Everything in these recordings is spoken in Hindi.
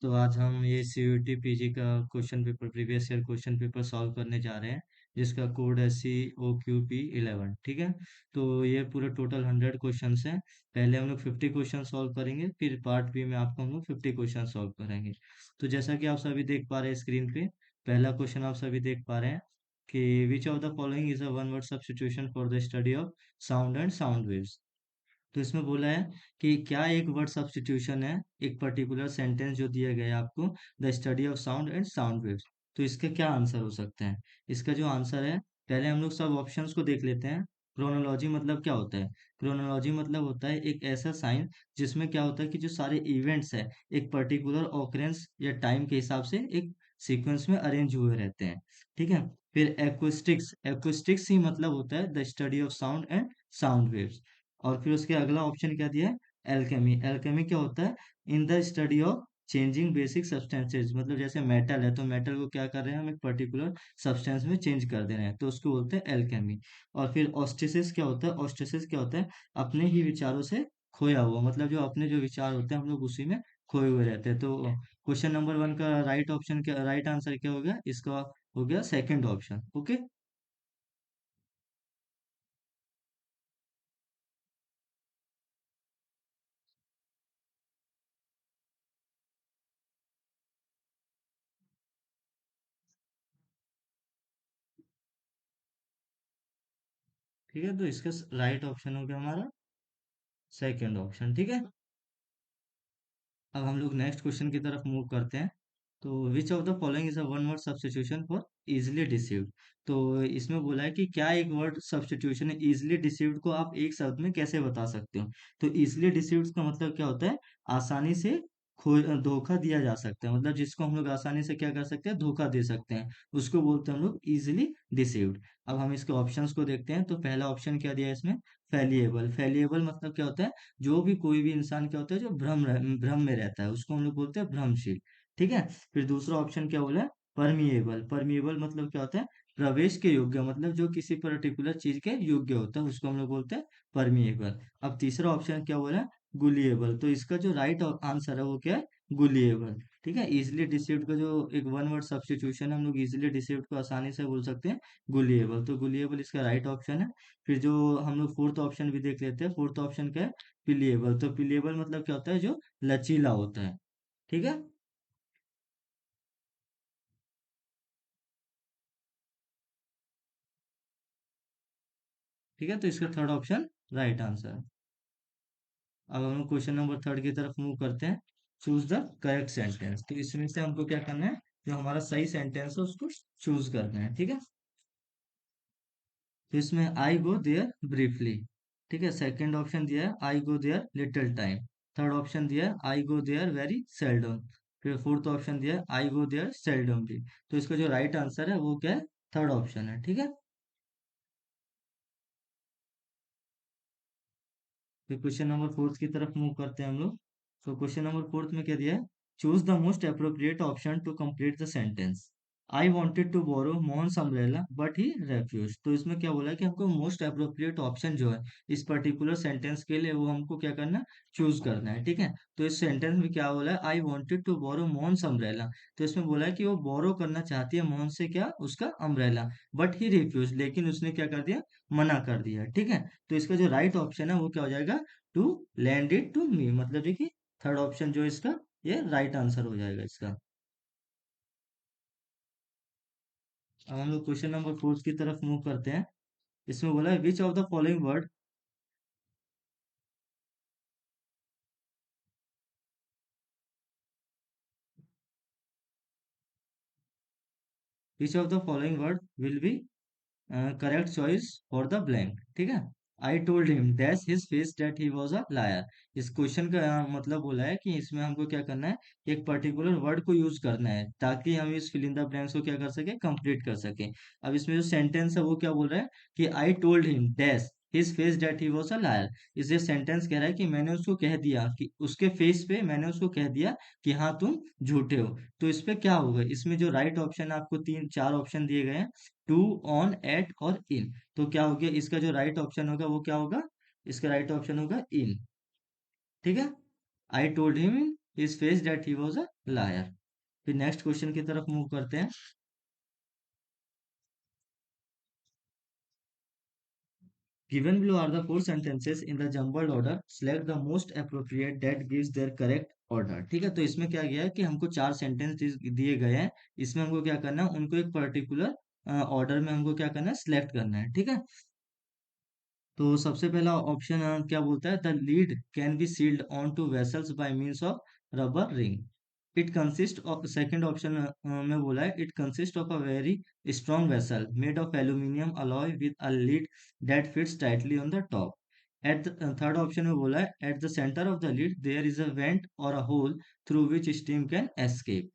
तो आज हम ये सीयूटी पीजी का question paper previous year question paper solve करने जा रहे हैं, जिसका कोड है COQP11। ठीक है। तो ये पूरे टोटल 100 क्वेश्चन हैं। पहले हम लोग 50 क्वेश्चन सॉल्व करेंगे, फिर पार्ट बी में आपको हम लोग 50 क्वेश्चन सॉल्व करेंगे। तो जैसा कि आप सभी देख पा रहे हैं स्क्रीन पे, पहला क्वेश्चन आप सभी देख पा रहे हैं कि विच of the following is a one word substitution for the study of sound and sound waves. तो इसमें बोला है कि क्या एक वर्ड सब्स्टिट्यूशन है एक पर्टिकुलर सेंटेंस जो दिया गया है आपको, the study of sound and sound waves. तो इसके क्या आंसर हो सकते हैं? इसका जो आंसर है, पहले हम लोग सब ऑप्शंस को देख लेते हैं। क्रोनोलॉजी मतलब क्या होता है? क्रोनोलॉजी मतलब होता है एक ऐसा साइन जिसमें क्या होता है कि जो सारे इवेंट्स है एक पर्टिकुलर ऑकरेंस या टाइम के हिसाब से एक सीक्वेंस में अरेंज हुए रहते हैं। ठीक है। फिर एक्विस्टिक्स, एक्विस्टिक्स ही मतलब होता है the study of sound and sound waves. और फिर उसके अगला ऑप्शन क्या दिया है? एल्केमी। एल्केमी क्या होता है? In the study of changing basic substances, मतलब जैसे मेटल है तो मेटल को क्या कर रहे हैं हम, एक पर्टिकुलर सब्सटेंस में चेंज कर दे रहे हैं, तो उसको बोलते हैं एल्केमी। और फिर ऑस्टेसिस क्या होता है? ऑस्टेसिस क्या होता है? अपने ही विचारों से खोया हुआ, मतलब जो अपने जो विचार होते हैं हम लोग उसी में खोए हुए रहते हैं। तो क्वेश्चन नंबर 1 का राइट ऑप्शन क्या, राइट आंसर क्या हो गया इसका? हो गया सेकंड ऑप्शन। ओके। ठीक है, तो इसका राइट ऑप्शन हो गया हमारा सेकंड ऑप्शन। ठीक है। अब हम लोग नेक्स्ट क्वेश्चन की तरफ मूव करते हैं। तो विच of the following is a one word substitution for easily deceived. तो इसमें बोला है कि क्या एक वर्ड सब्स्टिट्यूशन है इजिली डिसीव्ड को आप एक शब्द में कैसे बता सकते हो। तो इजिली डिसीव्ड का मतलब क्या होता है? आसानी से खो धोखा दिया जा सकता है, मतलब जिसको हम लोग आसानी से क्या कर सकते हैं, धोखा दे सकते हैं, उसको बोलते हैं हम लोग इजिली डिसीव्ड। अब हम इसके ऑप्शंस को देखते हैं। तो पहला ऑप्शन क्या दिया है इसमें? फैलिएबल। फैलिएबल मतलब क्या होता है? जो भी कोई भी इंसान क्या होता है जो भ्रम में रहता है, उसको हम लोग बोलते हैं भ्रमशील। ठीक है। फिर दूसरा ऑप्शन क्या बोला है? परमिएबल। परमिएबल मतलब क्या होता है? प्रवेश के योग्य, मतलब जो किसी पर्टिकुलर चीज के योग्य होता है उसको हम लोग बोलते हैं परमिएबल। अब तीसरा ऑप्शन क्या बोला है? गुलिएबल। तो इसका जो राइट आंसर है वो क्या है? गुलिएबल। ठीक है। इजिली डिसीव्ड का जो एक वन वर्ड सब्स्टिट्यूशन है, हम लोग इजिली डिसीव्ड को आसानी से बोल सकते हैं गुलिएबल। तो गुलिएबल इसका राइट ऑप्शन है। फिर जो हम लोग फोर्थ ऑप्शन भी देख लेते हैं। फोर्थ ऑप्शन क्या है? पिलिएबल। तो पिलिएबल मतलब क्या होता है? जो लचीला होता है। ठीक है। ठीक है, तो इसका थर्ड ऑप्शन राइट आंसर है। अब हम क्वेश्चन नंबर थर्ड की तरफ मूव करते हैं। Choose the correct sentence. तो इसमें से हमको क्या करना है? जो हमारा सही सेंटेंस है उसको चूज करना है। ठीक है। तो इसमें आई गो देयर ब्रीफली। ठीक है। सेकंड ऑप्शन दिया है I go there little time. Third option दिया है I go there very seldom. फिर फोर्थ ऑप्शन दिया है आई गो देयर सेल्डम भी। तो इसका जो राइट आंसर है वो क्या है? थर्ड ऑप्शन है। ठीक है। फिर क्वेश्चन नंबर फोर्थ की तरफ मूव करते हैं हम लोग। तो क्वेश्चन नंबर फोर्थ में क्या दिया है? Choose the most appropriate option to complete the sentence. I wanted to borrow Mohan's umbrella but he refuse. तो इसमें क्या बोला है कि हमको मोस्ट अप्रोप्रिएट ऑप्शन जो है इस पर्टिकुलर सेंटेंस के लिए वो हमको क्या करना है? चूज करना है। ठीक है। तो इस सेंटेंस में क्या बोला है? I wanted to borrow Mohan's umbrella. तो इसमें बोला है कि वो बोरो करना चाहती है मोहन से क्या, उसका अम्ब्रेला। बट ही रिफ्यूज, लेकिन उसने क्या कर दिया? मना कर दिया। ठीक है। तो इसका जो राइट ऑप्शन है वो क्या हो जाएगा? To lend it to me. मतलब देखिए थर्ड ऑप्शन जो इसका, ये राइट आंसर हो जाएगा इसका। अब हम लोग क्वेश्चन नंबर फोर्थ की तरफ मूव करते हैं। इसमें बोला है which of the following word, which of the following word will be correct choice for the blank. ठीक है। I told him dash his face that he was a liar. इस क्वेश्चन का मतलब बोला है कि इसमें हमको क्या करना है? एक पर्टिकुलर वर्ड को यूज करना है ताकि हम इस फिल इन द ब्लैंक्स को क्या कर सके, कंप्लीट कर सके। अब इसमें जो सेंटेंस है वो क्या बोल रहा है कि I told him dash his face that he was a liar. इसे सेंटेंस कह रहा है कि मैंने उसको कह दिया, कि उसके फेस पे मैंने उसको कह दिया कि हाँ तुम झूठे हो। तो इस पे क्या होगा? इसमें जो राइट ऑप्शन आपको तीन चार ऑप्शन दिए गए हैं, टू, ऑन, एट और इन। तो क्या हो गया? इसका जो राइट ऑप्शन होगा वो क्या होगा? इसका राइट ऑप्शन होगा इन। ठीक है। I told him his face that he was a liar. फिर नेक्स्ट क्वेश्चन की तरफ मूव करते हैं। Given below are the four sentences in the jumbled order. Select the most appropriate that gives their correct order. ठीक है, तो इसमें क्या गया है कि हमको चार सेंटेंस दिए गए हैं। इसमें हमको क्या करना है, उनको एक पर्टिकुलर ऑर्डर में हमको क्या करना है, सिलेक्ट करना है। ठीक है, तो सबसे पहला ऑप्शन क्या बोलता है, the lid can be sealed on to vessels by means of rubber ring. It consist of, second option में बोला है, it consist of a very strong vessel made of aluminium alloy with a lid that fits tightly on the top. At the third option में बोला है, at the centre of the lid there is a vent और a hole through which steam can escape.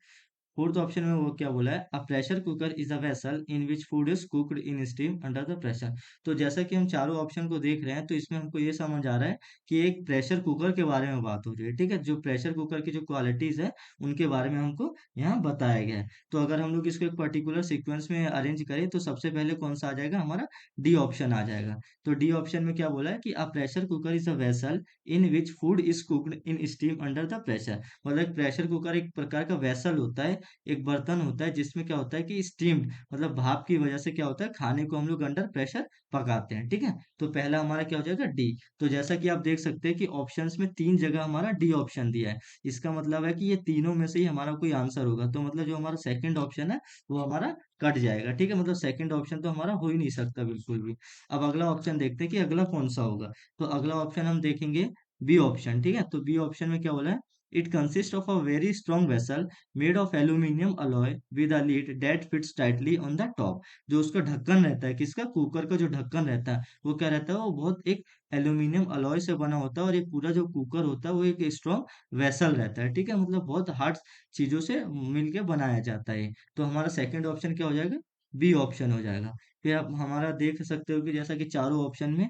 Fourth option में वो क्या बोला है, a pressure cooker is a vessel in which food is cooked in steam under the pressure. तो जैसा कि हम चारों ऑप्शन को देख रहे हैं, तो इसमें हमको ये समझ आ रहा है कि एक प्रेशर कुकर के बारे में बात हो रही है। ठीक है, जो प्रेशर कुकर की जो क्वालिटीज है उनके बारे में हमको यहाँ बताया गया है। तो अगर हम लोग इसको एक पर्टिकुलर सीक्वेंस में अरेंज करें, तो सबसे पहले कौन सा आ जाएगा, हमारा डी ऑप्शन आ जाएगा। तो डी ऑप्शन में क्या बोला है कि a pressure cooker is a vessel in which food is cooked in steam under the pressure. मतलब प्रेशर कुकर एक प्रकार का वेसल होता है, एक बर्तन होता है जिसमें क्या होता है कि स्टीम्ड, मतलब भाप की वजह से क्या होता है, खाने को हम लोग अंडर प्रेशर पकाते हैं। ठीक है, तो पहला हमारा क्या हो जाएगा, डी। तो जैसा कि आप देख सकते हैं कि ऑप्शंस में तीन जगह हमारा डी ऑप्शन दिया है। इसका मतलब है कि ये तीनों में से ही हमारा कोई आंसर होगा। तो मतलब जो हमारा सेकंड ऑप्शन है वो हमारा कट जाएगा। ठीक है, मतलब सेकंड ऑप्शन तो हमारा हो ही नहीं सकता बिल्कुल भी। अब अगला ऑप्शन देखते हैं कि अगला कौन सा होगा। तो अगला ऑप्शन हम देखेंगे बी ऑप्शन। ठीक है, तो बी ऑप्शन में क्या बोला है, it consist of a very strong vessel made of aluminium alloy with a lid that fits tightly on the top. जो उसका ढक्कन रहता है, किसका, कुकर का जो ढक्कन रहता है, वो क्या रहता है, वो बहुत एक एल्यूमिनियम अलॉय से बना होता है। और ये पूरा जो कुकर होता है वो एक स्ट्रॉन्ग वेसल रहता है। ठीक है, मतलब बहुत हार्ड चीजों से मिलके बनाया जाता है। तो हमारा सेकंड ऑप्शन क्या हो जाएगा, बी ऑप्शन हो जाएगा। फिर आप हमारा देख सकते हो कि जैसा कि चारों ऑप्शन में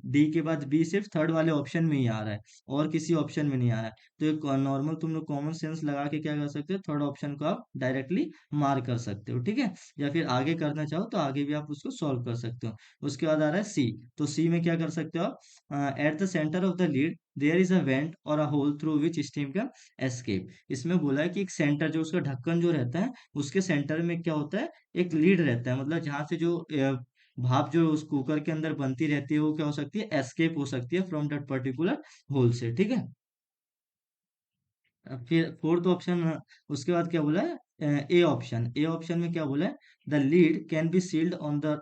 डी के बाद बी सिर्फ थर्ड वाले ऑप्शन में ही आ रहा है, और किसी ऑप्शन में नहीं आ रहा है। तो एक नॉर्मल तुम लोग कॉमन सेंस लगा के क्या कर सकते हो, थर्ड ऑप्शन को आप डायरेक्टली मार्क कर सकते हो। ठीक है, या फिर आगे करना चाहो तो आगे भी आप उसको सॉल्व कर सकते हो। उसके बाद आ रहा है सी। तो सी में क्या कर सकते हो आप, at the centre of the lid there is a vent और a hole through which steam can escape. इसमें बोला है कि एक सेंटर, जो उसका ढक्कन जो रहता है, उसके सेंटर में क्या होता है, एक लीड रहता है। मतलब जहां से जो भाप जो उस कुकर के अंदर बनती रहती है, वो क्या हो सकती है, एस्केप हो सकती है फ्रॉम दैट पर्टिकुलर होल से। ठीक है, फिर फोर्थ ऑप्शन, उसके बाद क्या बोला है, ए ऑप्शन। ए ऑप्शन में क्या बोला है, the lid can be sealed on the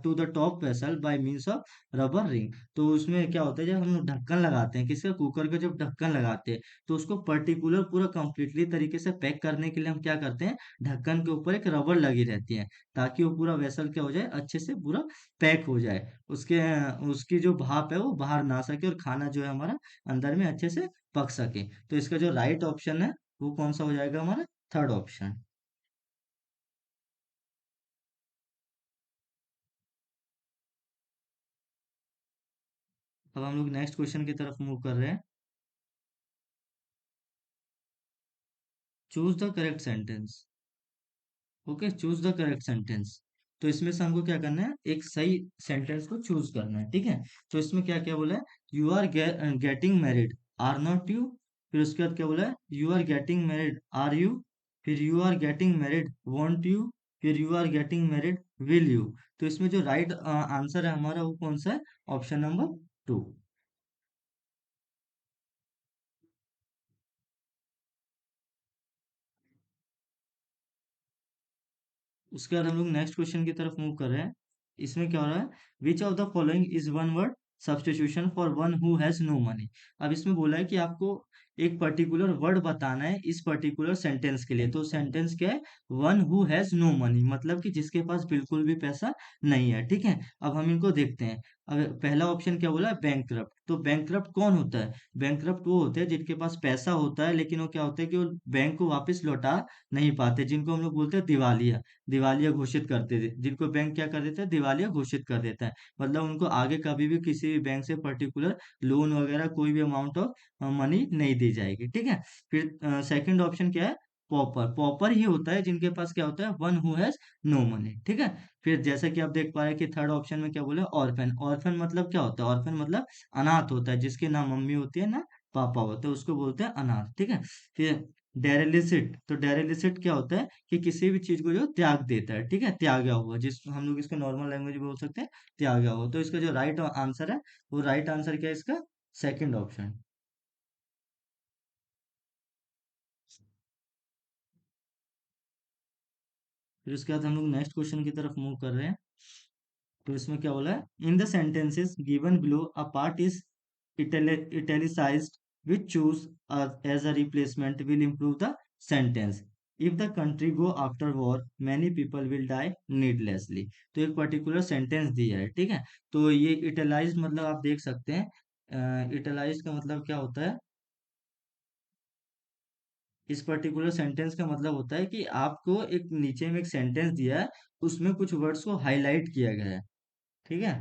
to the top vessel by means of rubber ring. तो उसमें क्या होता है, जब हम लोग ढक्कन लगाते हैं, किसका, कुकर का जब ढक्कन लगाते हैं, तो उसको पर्टिकुलर पूरा कंप्लीटली तरीके से पैक करने के लिए हम क्या करते हैं, ढक्कन के ऊपर एक रबर लगी रहती है, ताकि वो पूरा वेसल क्या हो जाए, अच्छे से पूरा पैक हो जाए। उसके उसकी जो भाप है वो बाहर ना आ सके, और खाना जो है हमारा अंदर में अच्छे से पक सके। तो इसका जो राइट ऑप्शन है वो कौन सा हो जाएगा, हमारा थर्ड ऑप्शन। अब हम लोग नेक्स्ट क्वेश्चन की तरफ मूव कर रहे हैं। Choose the correct sentence. Okay, choose the correct sentence. तो इसमें से हमको क्या करना है, एक सही सेंटेंस को चूज करना है। ठीक है, तो इसमें क्या क्या बोला है, you are getting married, are not you. फिर उसके बाद क्या बोला है, you are getting married, are you. फिर you are getting married, won't you. फिर you are getting married, will you. तो इसमें जो राइट आंसर है हमारा वो कौन सा है, ऑप्शन नंबर टू। उसके बाद हम लोग नेक्स्ट क्वेश्चन की तरफ मूव कर रहे हैं। इसमें क्या हो रहा है, which of the following is one word substitution for one who has no money. अब इसमें बोला है कि आपको एक पर्टिकुलर वर्ड बताना है इस पर्टिकुलर सेंटेंस के लिए। तो सेंटेंस क्या है, one who has no money, मतलब कि जिसके पास बिल्कुल भी पैसा नहीं है। ठीक है, अब हम इनको देखते हैं। अब पहला ऑप्शन क्या बोला है, बैंकक्रप्ट। तो बैंकक्रप्ट कौन होता है, बैंकक्रप्ट वो होते हैं जिनके पास पैसा होता है, लेकिन वो क्या होता है कि वो बैंक को वापस लौटा नहीं पाते, जिनको हम लोग बोलते हैं दिवालिया। दिवालिया घोषित करते थे, जिनको बैंक क्या कर देता है, दिवालिया घोषित कर देता है। मतलब उनको आगे कभी भी किसी भी बैंक से पर्टिकुलर लोन वगैरह कोई भी अमाउंट ऑफ मनी नहीं दी जाएगी। ठीक है, फिर सेकंड ऑप्शन क्या है, पॉपर। पॉपर ही होता है जिनके पास क्या होता है, one who has no money. ठीक है, फिर जैसा कि आप देख पा रहे हैं कि थर्ड ऑप्शन में क्या बोले, ऑर्फन। ऑर्फन मतलब क्या होता है, ऑर्फन मतलब अनाथ होता है, जिसके ना मम्मी होती है ना पापा होता है उसको बोलते हैं अनाथ, ठीक है। फिर डेरेलिसिट, तो डेरेलिसिट क्या होता है कि किसी भी चीज को जो त्याग देता है, ठीक है, त्यागा हुआ, जिस हम लोग इसको नॉर्मल लैंग्वेज में बोल सकते हैं त्यागा हुआ। तो इसका जो राइट आंसर है, वो राइट आंसर क्या है इसका, सेकंड ऑप्शन। फिर उसके बाद हम लोग नेक्स्ट क्वेश्चन की तरफ मूव कर रहे हैं। तो इसमें क्या बोला है, in the sentences given below a part is italicized which choose as a replacement will improve the sentence. If the country go after war many people will die needlessly। तो एक पर्टिकुलर सेंटेंस दिया है, ठीक है। तो ये इटलाइज मतलब आप देख सकते हैं, इटलाइज का मतलब क्या होता है, इस पर्टिकुलर सेंटेंस का मतलब होता है कि आपको एक नीचे में एक सेंटेंस दिया है, उसमें कुछ वर्ड्स को हाईलाइट किया गया है, ठीक है।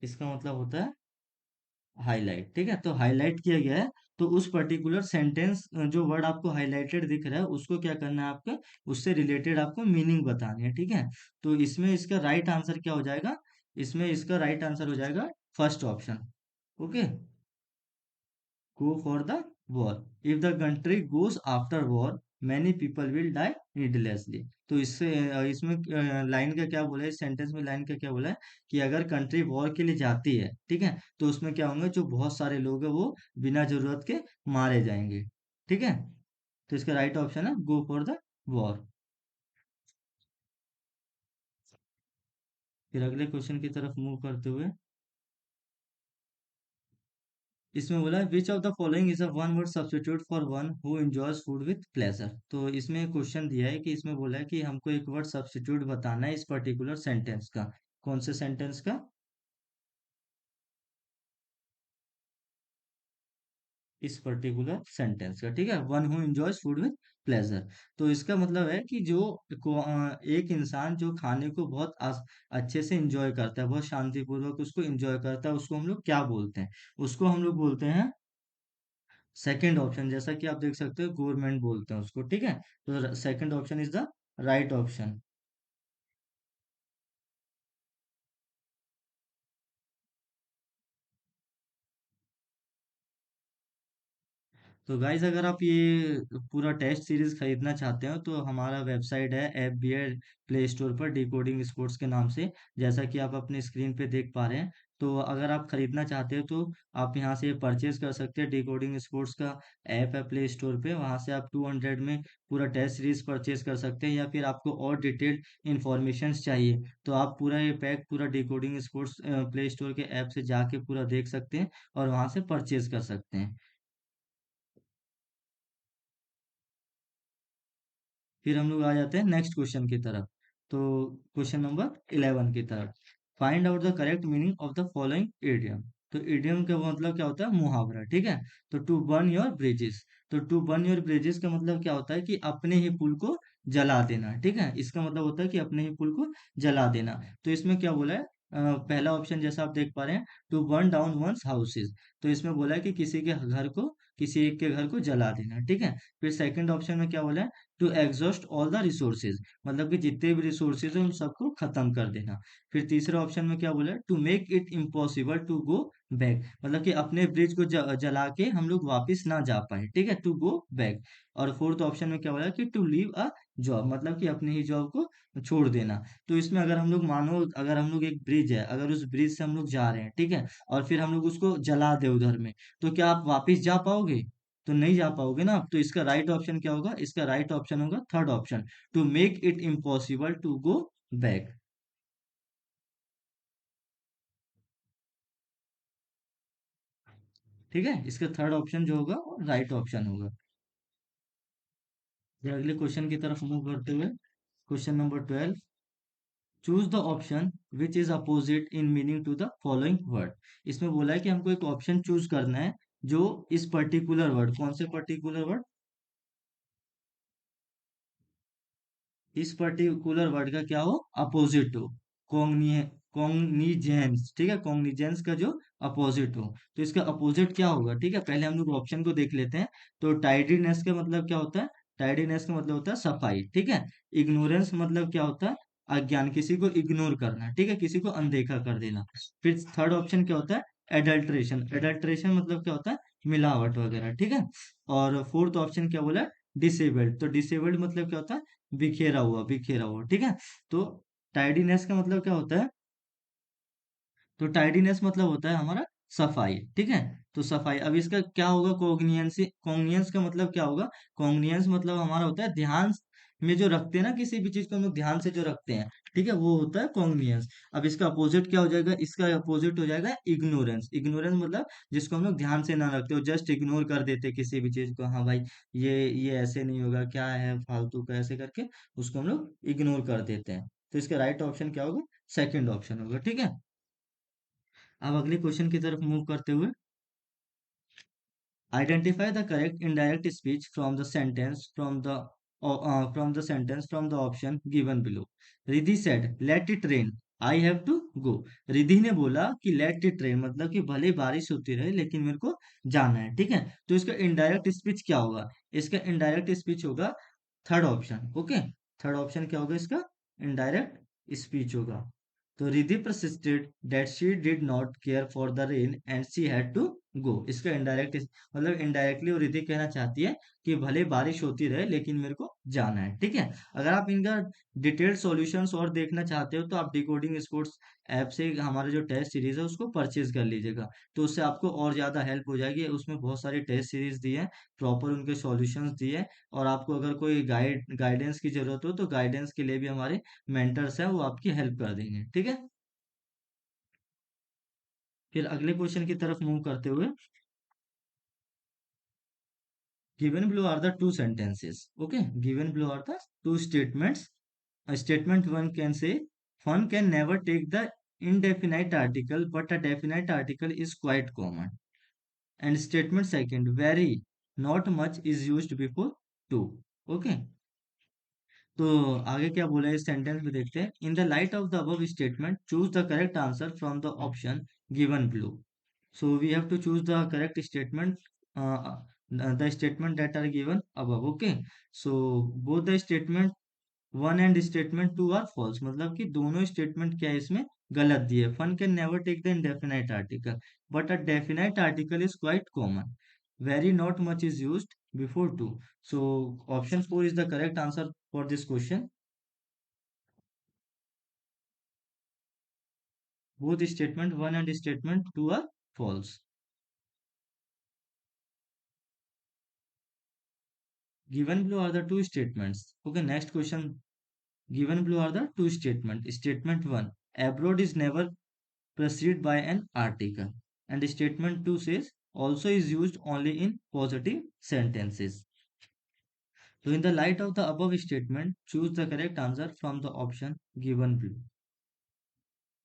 इसका मतलब होता है हाईलाइट, ठीक है। तो हाईलाइट किया गया है, तो उस पर्टिकुलर सेंटेंस जो वर्ड आपको हाईलाइटेड दिख रहा है उसको क्या करना है आपको, उससे रिलेटेड आपको मीनिंग बतानी है, ठीक है। तो इसमें इसका राइट आंसर क्या हो जाएगा, इसमें इसका राइट आंसर हो जाएगा first option. Okay, go for the war, if the country goes after war many people will die needlessly। तो इससे इसमें लाइन का क्या बोला है, इस सेंटेंस में लाइन का क्या बोला है कि अगर कंट्री वॉर के लिए जाती है, ठीक है, तो उसमें क्या होंगे, जो बहुत सारे लोग हैं वो बिना जरूरत के मारे जाएंगे, ठीक है। तो इसका राइट ऑप्शन है गो फॉर द वॉर। फिर अगले क्वेश्चन की तरफ मूव करते हुए, इसमें बोला है which of the following is a one word substitute for one who enjoys food with pleasure. तो इसमें क्वेश्चन दिया है कि इसमें बोला है कि हमको एक वर्ड सब्स्टिट्यूट बताना है इस पर्टिकुलर सेंटेंस का। कौन से सेंटेंस का, इस पर्टिकुलर सेंटेंस का, ठीक है, one who enjoys food with pleasure. तो इसका मतलब है कि जो एक इंसान जो खाने को बहुत अच्छे से एंजॉय करता है, बहुत शांतिपूर्वक उसको एंजॉय करता है, उसको हम लोग क्या बोलते हैं, उसको हम लोग बोलते हैं सेकंड ऑप्शन। जैसा कि आप देख सकते हो गवर्नमेंट बोलते हैं उसको, ठीक है। तो second option is the right option. तो गाइज अगर आप ये पूरा टेस्ट सीरीज खरीदना चाहते हो तो हमारा वेबसाइट है F B I play store पर डिकोडिंग स्पोर्ट्स के नाम से, जैसा कि आप अपने स्क्रीन पे देख पा रहे हैं। तो अगर आप खरीदना चाहते हो तो आप यहाँ से परचेज कर सकते हैं। डिकोडिंग स्पोर्ट्स का ऐप है प्ले स्टोर पे, वहाँ से आप 200 में पूरा टेस्ट सीरीज परचेज कर सकते हैं। या फिर आपको और डिटेल्ड इन्फॉर्मेशन चाहिए तो आप पूरा ये पैक पूरा डिकोडिंग स्पोर्ट्स प्ले स्टोर के ऐप से जाके पूरा देख सकते हैं और वहाँ से परचेज कर सकते हैं। फिर हम लोग आ जाते हैं नेक्स्ट क्वेश्चन की तरफ। तो क्वेश्चन नंबर 11 की तरफ, find out the correct meaning of the following idiom. तो इडियम का मतलब क्या होता है, मुहावरा, ठीक है। तो टू बर्न योर ब्रिजेस, तो टू बर्न योर ब्रिजेस का मतलब क्या होता है कि अपने ही पुल को जला देना, ठीक है। इसका मतलब होता है कि अपने ही पुल को जला देना। तो इसमें क्या बोला है, पहला ऑप्शन जैसा आप देख पा रहे हैं, to burn down one's houses. तो इसमें बोला है कि किसी के घर को, किसी एक के घर को जला देना, ठीक है। फिर सेकंड ऑप्शन में क्या बोला है, to exhaust all the resources, मतलब कि जितने भी रिसोर्सेज हैं उन सबको खत्म कर देना। फिर तीसरे ऑप्शन में क्या बोला है, to make it impossible to go back, मतलब कि अपने ब्रिज को जला के हम लोग वापस ना जा पाए, ठीक है, टू गो बैक। और फोर्थ ऑप्शन में क्या बोला है कि टू लीव अ जॉब, मतलब कि अपने ही जॉब को छोड़ देना। तो इसमें अगर हम लोग मानो, अगर हम लोग एक ब्रिज है, अगर उस ब्रिज से हम लोग जा रहे हैं, ठीक है, और फिर हम लोग उसको जला दे उधर में, तो क्या आप वापस जा पाओगे, तो नहीं जा पाओगे ना आप। तो इसका राइट ऑप्शन क्या होगा, इसका राइट ऑप्शन होगा third option, to make it impossible to go back, ठीक है। इसका थर्ड ऑप्शन जो होगा वो राइट ऑप्शन होगा। फिर अगले क्वेश्चन की तरफ मूव करते हुए, question number 12, choose the option which is opposite in meaning to the following word. इसमें बोला है कि हमको एक ऑप्शन चूज करना है जो इस पर्टिकुलर वर्ड, कौन से पर्टिकुलर वर्ड, इस पर्टिकुलर वर्ड का क्या हो, अपोजिट हो, कॉन्गनी कॉन्गनीजेंस, ठीक है, कॉन्गनीजेंस का जो अपोजिट हो। तो इसका अपोजिट क्या होगा, ठीक है, पहले हम लोग ऑप्शन को देख लेते हैं। तो टाइडीनेस का मतलब क्या होता है, टाइडीनेस का मतलब होता है सफाई, ठीक है। इग्नोरेंस मतलब क्या होता है, अज्ञान, किसी को इग्नोर करना, ठीक है, किसी को अनदेखा कर देना। फिर थर्ड ऑप्शन क्या होता है, एडल्ट्रेशन। एडल्ट्रेशन मतलब क्या होता है, मिलावट वगैरह, ठीक है। और फोर्थ ऑप्शन क्या बोला, डिसेबल्ड। तो डिसेबल्ड मतलब क्या होता है, बिखेरा हुआ, बिखेरा हुआ, ठीक है। तो टाइडीनेस का मतलब क्या होता है, तो टाइडीनेस मतलब होता है हमारा सफाई, ठीक है। तो सफाई, अब इसका क्या होगा, कोग्नियंस। कोग्नियंस का मतलब क्या होगा, कोग्नियंस मतलब हमारा होता है ध्यान में जो रखते हैं ना, किसी भी चीज को हम लोग ध्यान से जो रखते हैं, ठीक है, वो होता है कोग्नियंस। अब इसका अपोजिट क्या हो जाएगा, इसका अपोजिट हो जाएगा इग्नोरेंस। इग्नोरेंस मतलब जिसको हम लोग ध्यान से ना रखते हो, जस्ट इग्नोर कर देते हैं किसी भी चीज को, हाँ भाई ये ऐसे नहीं होगा, क्या है फालतू का, ऐसे करके उसको हम लोग इग्नोर कर देते हैं। तो इसका राइट ऑप्शन क्या होगा, सेकंड ऑप्शन होगा, ठीक है। अब अगले क्वेश्चन की तरफ मूव करते हुए, identify the correct indirect speech from the sentence from the option given below. Riddhi said let it rain, I have to go. Riddhi ने बोला कि लेट इट रेन मतलब कि भले बारिश होती रहे लेकिन मेरे को जाना है, ठीक है। तो इसका इनडायरेक्ट स्पीच क्या होगा, इसका इनडायरेक्ट स्पीच होगा third option, okay. Third option क्या होगा इसका, इनडायरेक्ट स्पीच होगा। तो Ridhi persisted that she did not care for the rain and she had to go। इसका इनडायरेक्ट मतलब इनडायरेक्टली वो रिधि कहना चाहती है कि भले बारिश होती रहे लेकिन मेरे को जाना है, ठीक है। अगर आप इनका डिटेल्ड सॉल्यूशंस और देखना चाहते हो तो आप डिकोडिंग स्पोर्ट्स ऐप से हमारा जो टेस्ट सीरीज है उसको परचेज कर लीजिएगा। तो उससे आपको और ज्यादा हेल्प हो जाएगी, उसमें बहुत सारी टेस्ट सीरीज दी है, प्रॉपर उनके सॉल्यूशंस दिए हैं। और आपको अगर कोई गाइडेंस की जरूरत हो तो गाइडेंस के लिए भी हमारे मेंटर्स हैं, वो आपकी हेल्प कर देंगे, ठीक है। फिर अगले क्वेश्चन की तरफ मूव करते हुए, given below are the two sentences, okay, given below are the two statements. Statement 1 can say one can never take the indefinite article but a definite article is quite common. And statement second, very not much is used before to, okay। तो आगे क्या बोला है इस सेंटेंस में, देखते हैं। In the light of the above statement choose the correct answer from the option given below. So we have to choose the correct statement, the statement that are given above. Okay. So both the statement one and statement two are false, मतलब कि दोनों स्टेटमेंट क्या है इसमें गलत दिए। Fun can never take the indefinite article but a definite article is quite common. Very not much is used before to. So option four is the correct answer for this question. Both statement one and statement two are false. Given below are the two statements. Okay, next question. Given below are the two statements. Statement 1, abroad is never preceded by an article. And statement 2 says, also is used only in positive sentences. So in the light of the above statement, choose the correct answer from the option given below.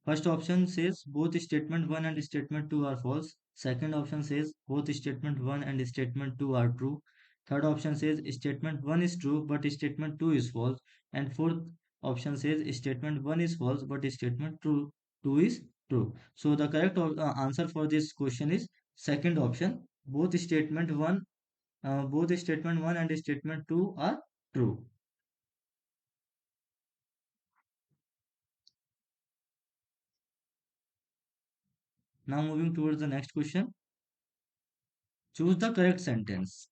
First option says both statement 1 and statement 2 are false. Second option says both statement 1 and statement 2 are true. Third option says statement 1 is true but statement 2 is false. And fourth option says statement 1 is false but statement 2 is true. So the correct answer for this question is second option. Both statement 1 and statement 2 are true. Now moving towards the next question. Choose the correct sentence.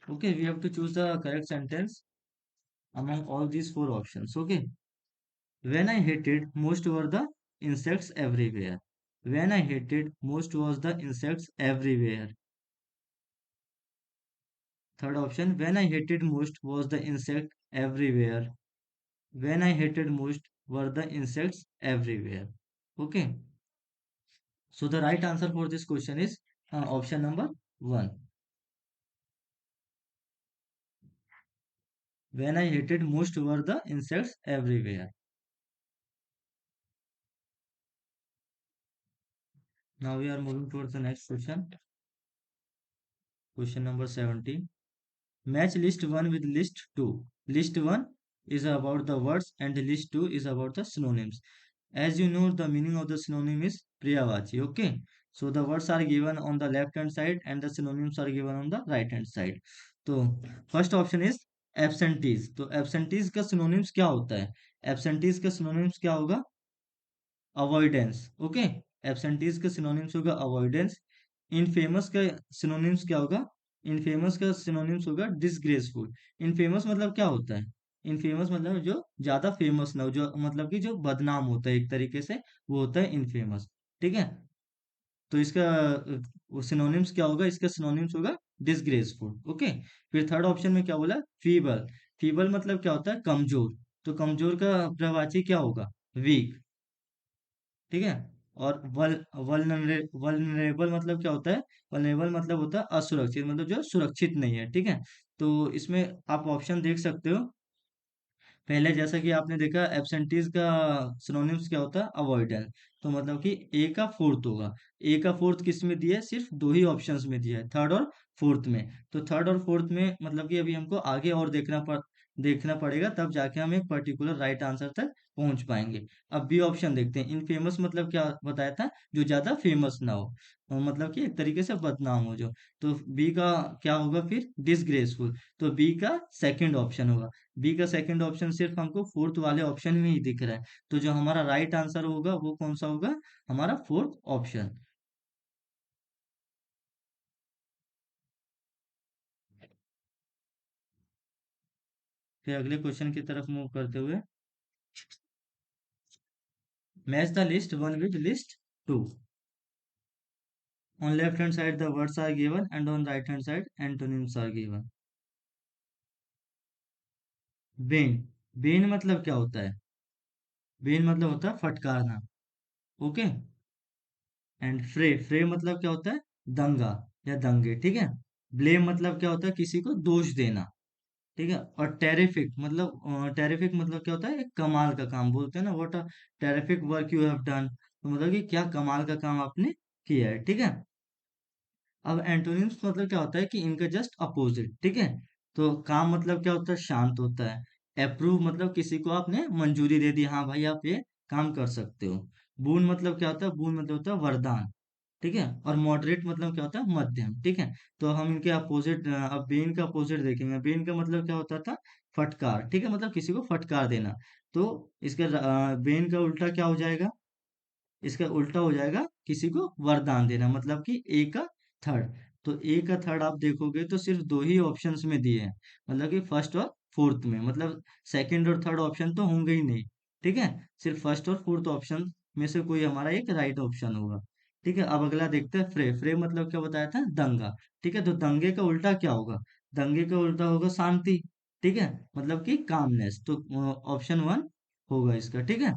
Okay, we have to choose the correct sentence among all these four options. Okay, when I hated most were the insects everywhere. When I hated most was the insects everywhere. Third option, when I hated most was the insect everywhere. When I hated most were the insects everywhere. Okay, so the right answer for this question is option number 1. When I hated most were the insects everywhere. Now we are moving towards the next question. Question number 17. Match list 1 with list 2. List 1 is about the words and list 2 is about the synonyms. As you know, the meaning of the synonym is Priyavachi. Okay. So the words are given on the left hand side and the synonyms are given on the right hand side. So first option is absentees, तो एब्सेंटीज का सिनोनिम्स क्या होता है? एब्सेंटीज का सिनोनिम्स क्या होगा? अवॉइडेंस। ओके, एब्सेंटीज का सिनोनिम्स होगा अवॉइडेंस। इनफेमस का सिनोनिम्स क्या होगा? इनफेमस का सिनोनिम्स होगा डिसग्रेसफुल। इनफेमस मतलब क्या होता है? इनफेमस मतलब जो ज्यादा फेमस ना हो, जो मतलब कि जो बदनाम होता है एक तरीके से, वो होता है इनफेमस। ठीक है, तो इसका सिनोनिम्स क्या होगा? इसका सिनोनिम्स होगा डिसग्रेसफुल। ओके, फिर थर्ड ऑप्शन में क्या बोला? फीबल। फीबल मतलब क्या होता है? कमजोर। तो कमजोर का प्रवाची क्या होगा? वीक। ठीक है, और वल्नरेबल मतलब क्या होता है? वल्नरेबल मतलब होता है असुरक्षित, मतलब जो सुरक्षित नहीं है। ठीक है, तो इसमें आप ऑप्शन देख सकते हो। पहले जैसा कि आपने देखा एब्सेंटीज का सिनोनिम्स क्या होता है? अवॉइडेंस। तो मतलब कि ए का फोर्थ होगा। ए का फोर्थ किस में दिया है? सिर्फ दो ही ऑप्शंस में दिया है, थर्ड और फोर्थ में। तो थर्ड और फोर्थ में मतलब कि अभी हमको आगे और देखना पड़ेगा, तब जाके हम एक पर्टिकुलर राइट आंसर तक पहुंच पाएंगे। अब बी ऑप्शन देखते हैं। इनफेमस मतलब क्या बताया था? जो ज्यादा फेमस ना हो, मतलब कि एक तरीके से बदनाम हो जो। तो बी का क्या होगा फिर? डिसग्रेसफुल। तो बी का सेकंड ऑप्शन होगा। बी का सेकंड ऑप्शन सिर्फ हमको फोर्थ वाले ऑप्शन में ही दिख रहा है। तो जो हमारा राइट आंसर होगा वो कौन सा होगा? हमारा फोर्थ ऑप्शन। फिर अगले क्वेश्चन की तरफ मूव करते हुए, match the list one with list two. On left hand side the words are given and on right hand side antonyms are given. Bane. Bane मतलब क्या होता है? बेन मतलब होता है फटकारना। ओके, एंड फ्रे, फ्रे मतलब क्या होता है? दंगा या दंगे। ठीक है, ब्लेम मतलब क्या होता है? किसी को दोष देना। ठीक है, और टेरिफिक मतलब टेरिफिक मतलब क्या होता है? एक कमाल का काम बोलते हैं ना, what a terrific work you have done. तो मतलब कि क्या कमाल का काम आपने किया है। ठीक है, अब एंटोनिम्स मतलब क्या होता है? कि इनका जस्ट अपोजिट। ठीक है, तो काम मतलब क्या होता है? शांत होता है। अप्रूव मतलब किसी को आपने मंजूरी दे दी, हाँ भाई आप ये काम कर सकते हो। बून मतलब क्या होता है? बून मतलब होता है वरदान। ठीक है, और मॉडरेट मतलब क्या होता है? मध्यम। ठीक है, तो हम इनके अपोजिट, अब बेन का अपोजिट देखेंगे। बेन का मतलब क्या होता था? फटकार। ठीक है, मतलब किसी को फटकार देना। तो इसका बेन का उल्टा क्या हो जाएगा? इसका उल्टा हो जाएगा किसी को वरदान देना, मतलब कि ए का थर्ड। तो ए का थर्ड आप देखोगे तो सिर्फ दो ही ऑप्शंस में दिए हैं, मतलब कि फर्स्ट और फोर्थ में, मतलब सेकंड और थर्ड ऑप्शन तो होंगे ही नहीं। ठीक है, सिर्फ फर्स्ट और फोर्थ ऑप्शन में से कोई हमारा एक राइट ऑप्शन होगा। ठीक है, अब अगला देखते हैं। फ्रे, फ्रे मतलब क्या बताया था? दंगा। ठीक है, तो दंगे का उल्टा क्या होगा? दंगे का उल्टा होगा शांति। ठीक है, मतलब कि कामनेस। तो ऑप्शन वन होगा इसका। ठीक है,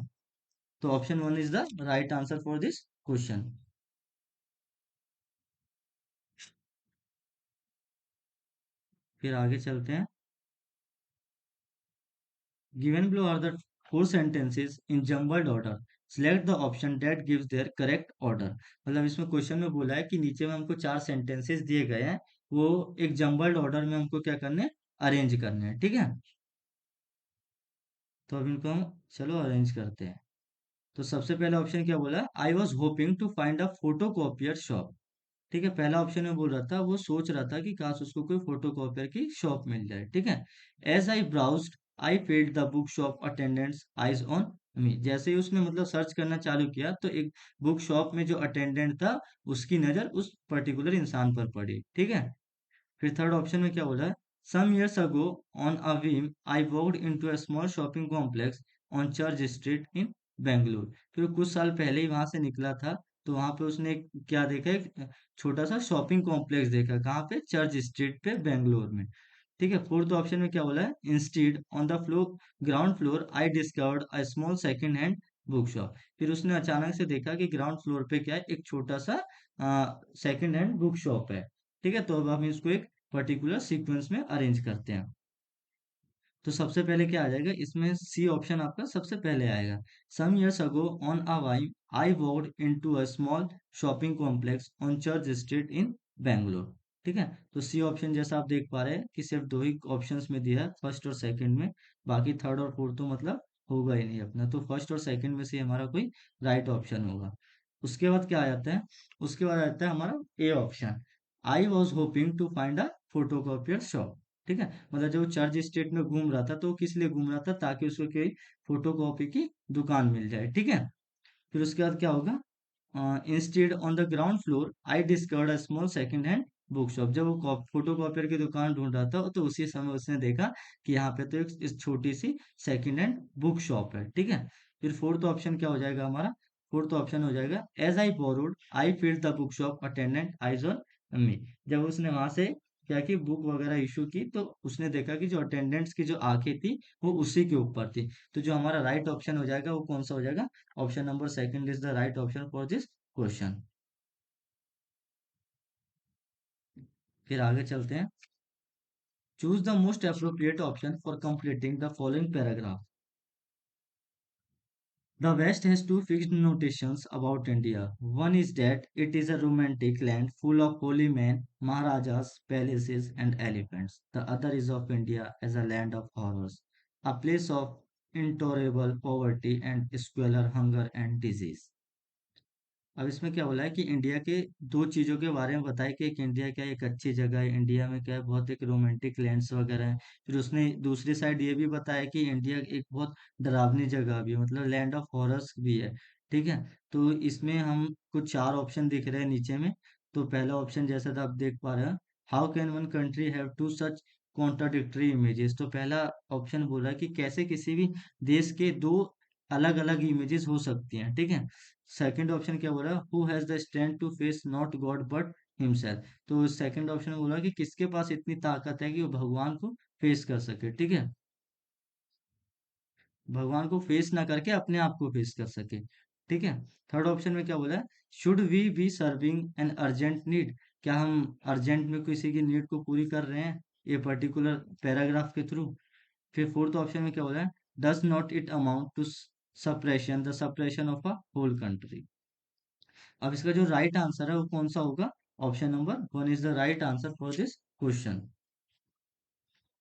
तो option one is the right answer for this question. फिर आगे चलते हैं। Given below are the four sentences in jumbled order. Select the option that gives their correct order. मतलब इसमें क्वेश्चन में बोला है कि नीचे में हमको चार सेंटेंसेस दिए गए हैं, वो एक जम्बल्ड ऑर्डर में हमको क्या करने हैं? अरेंज करने हैं। ठीक है, तो अब इनको हम चलो अरेंज करते हैं। तो सबसे पहला ऑप्शन क्या बोला? I was hoping to find a photo copier shop. ठीक है, पहला ऑप्शन में बोल रहा था, वो सोच रहा था कि काश उसको कोई फोटोकॉपियर की शॉप मिल जाए। ठीक है, as I browsed I felt the book shop attendant's eyes on me. जैसे ही उसने मतलब सर्च करना चालू किया, तो एक बुक शॉप में जो अटेंडेंट था, उसकी नजर उस पर्टिकुलर इंसान पर पड़ी। ठीक है, फिर थर्ड ऑप्शन में क्या बोला है? सम years ago on a whim I walked into a small shopping complex on Church Street in Bangalore। फिर कुछ साल पहले ही वहां से निकला था, तो वहां पे उसने क्या देखा? एक छोटा सा शॉपिंग कॉम्प्लेक्स देखा। कहाँ पे? चर्च स्ट्रीट पे, बेंगलोर में। ठीक है, फोर्थ ऑप्शन में क्या बोला है? Instead on the floor, ground floor I discovered a small second hand book shop. फिर उसने अचानक से देखा कि ग्राउंड फ्लोर पे क्या है? एक छोटा सा सेकंड हैंड बुक शॉप है। ठीक है, तो अब हम इसको एक पर्टिकुलर सीक्वेंस में अरेंज करते हैं। तो सबसे पहले क्या आ जाएगा इसमें? सी ऑप्शन आपका सबसे पहले आएगा। सम years ago on a whim I walked into a small shopping complex on Church Street in Bangalore। ठीक है, तो सी ऑप्शन जैसा आप देख पा रहे हैं कि सिर्फ दो ही ऑप्शंस में दिया है, फर्स्ट और सेकंड में। बाकी थर्ड और फोर्थ तो मतलब होगा ही नहीं अपना, तो फर्स्ट और सेकंड में से हमारा कोई राइट ऑप्शन होगा। उसके बाद क्या आ जाता है? उसके बाद आता है हमारा A option. I was hoping to find a photocopier shop. ठीक है, मतलब जब वो चर्च स्टेट में घूम रहा था तो वो किस लिए घूम रहा था, ताकि उसको कोई फोटोकॉपी की दुकान मिल जाए। ठीक है, फिर उसके बाद क्या होगा, instead on the ground floor I discovered a small second hand book shop. जब वो फोटो कॉपियर की दुकान ढूंढ रहा था तो उसी समय उसने देखा कि यहाँ पे तो एक इस छोटी सी सेकंड हैंड बुक शॉप है। ठीक है, फिर फोर्थ ऑप्शन क्या हो जाएगा हमारा, फोर्थ ऑप्शन हो जाएगा as I borrowed I felt the book shop attendant eyes on me. जब उसने वहां से क्या की बुक वगैरह इशू की तो उसने देखा कि जो अटेंडेंट्स की जो आंखें थी वो उसी के ऊपर थी। तो जो हमारा राइट ऑप्शन हो जाएगा वो कौन सा हो जाएगा, option number second is the right option for this question. फिर आगे चलते हैं। Choose the most appropriate option for completing the following paragraph. The West has two fixed notions about India. One is that it is a romantic land full of holy men, maharajas, palaces, and elephants. The other is of India as a land of horrors, a place of intolerable poverty and squalor, hunger, and disease. अब इसमें क्या बोला है कि इंडिया के दो चीजों के बारे में बताया कि एक इंडिया क्या है, एक अच्छी जगह है, इंडिया में क्या है बहुत एक रोमांटिक लैंड्स वगैरह है। फिर उसने दूसरी साइड ये भी बताया कि इंडिया एक बहुत डरावनी जगह भी है, मतलब लैंड ऑफ हॉरर्स भी है। ठीक है, तो इसमें हम कुछ चार ऑप्शन दिख रहे हैं नीचे में। तो पहला ऑप्शन जैसा था आप देख पा रहे हैं, how can one country have two such contradictory images. तो पहला ऑप्शन बोला कि कैसे किसी भी देश के दो अलग अलग इमेजेस हो सकती हैं। ठीक है, सेकंड ऑप्शन क्या बोला, who has the strength to face not god but himself. तो सेकंड ऑप्शन में बोला कि किसके पास इतनी ताकत है कि वो भगवान को फेस कर सके। ठीक है, भगवान को फेस ना करके अपने आप को फेस कर सके। ठीक है, थर्ड ऑप्शन में क्या बोला है, should we be serving an urgent need. क्या हम अर्जेंट में किसी की नीड को पूरी कर रहे हैं ये पर्टिकुलर पैराग्राफ के थ्रू। फिर फोर्थ ऑप्शन में क्या बोला है, does not it amount to suppression the suppression of a whole country. अब इसका जो राइट आंसर है वो कौन सा होगा, option number one is the right answer for this question.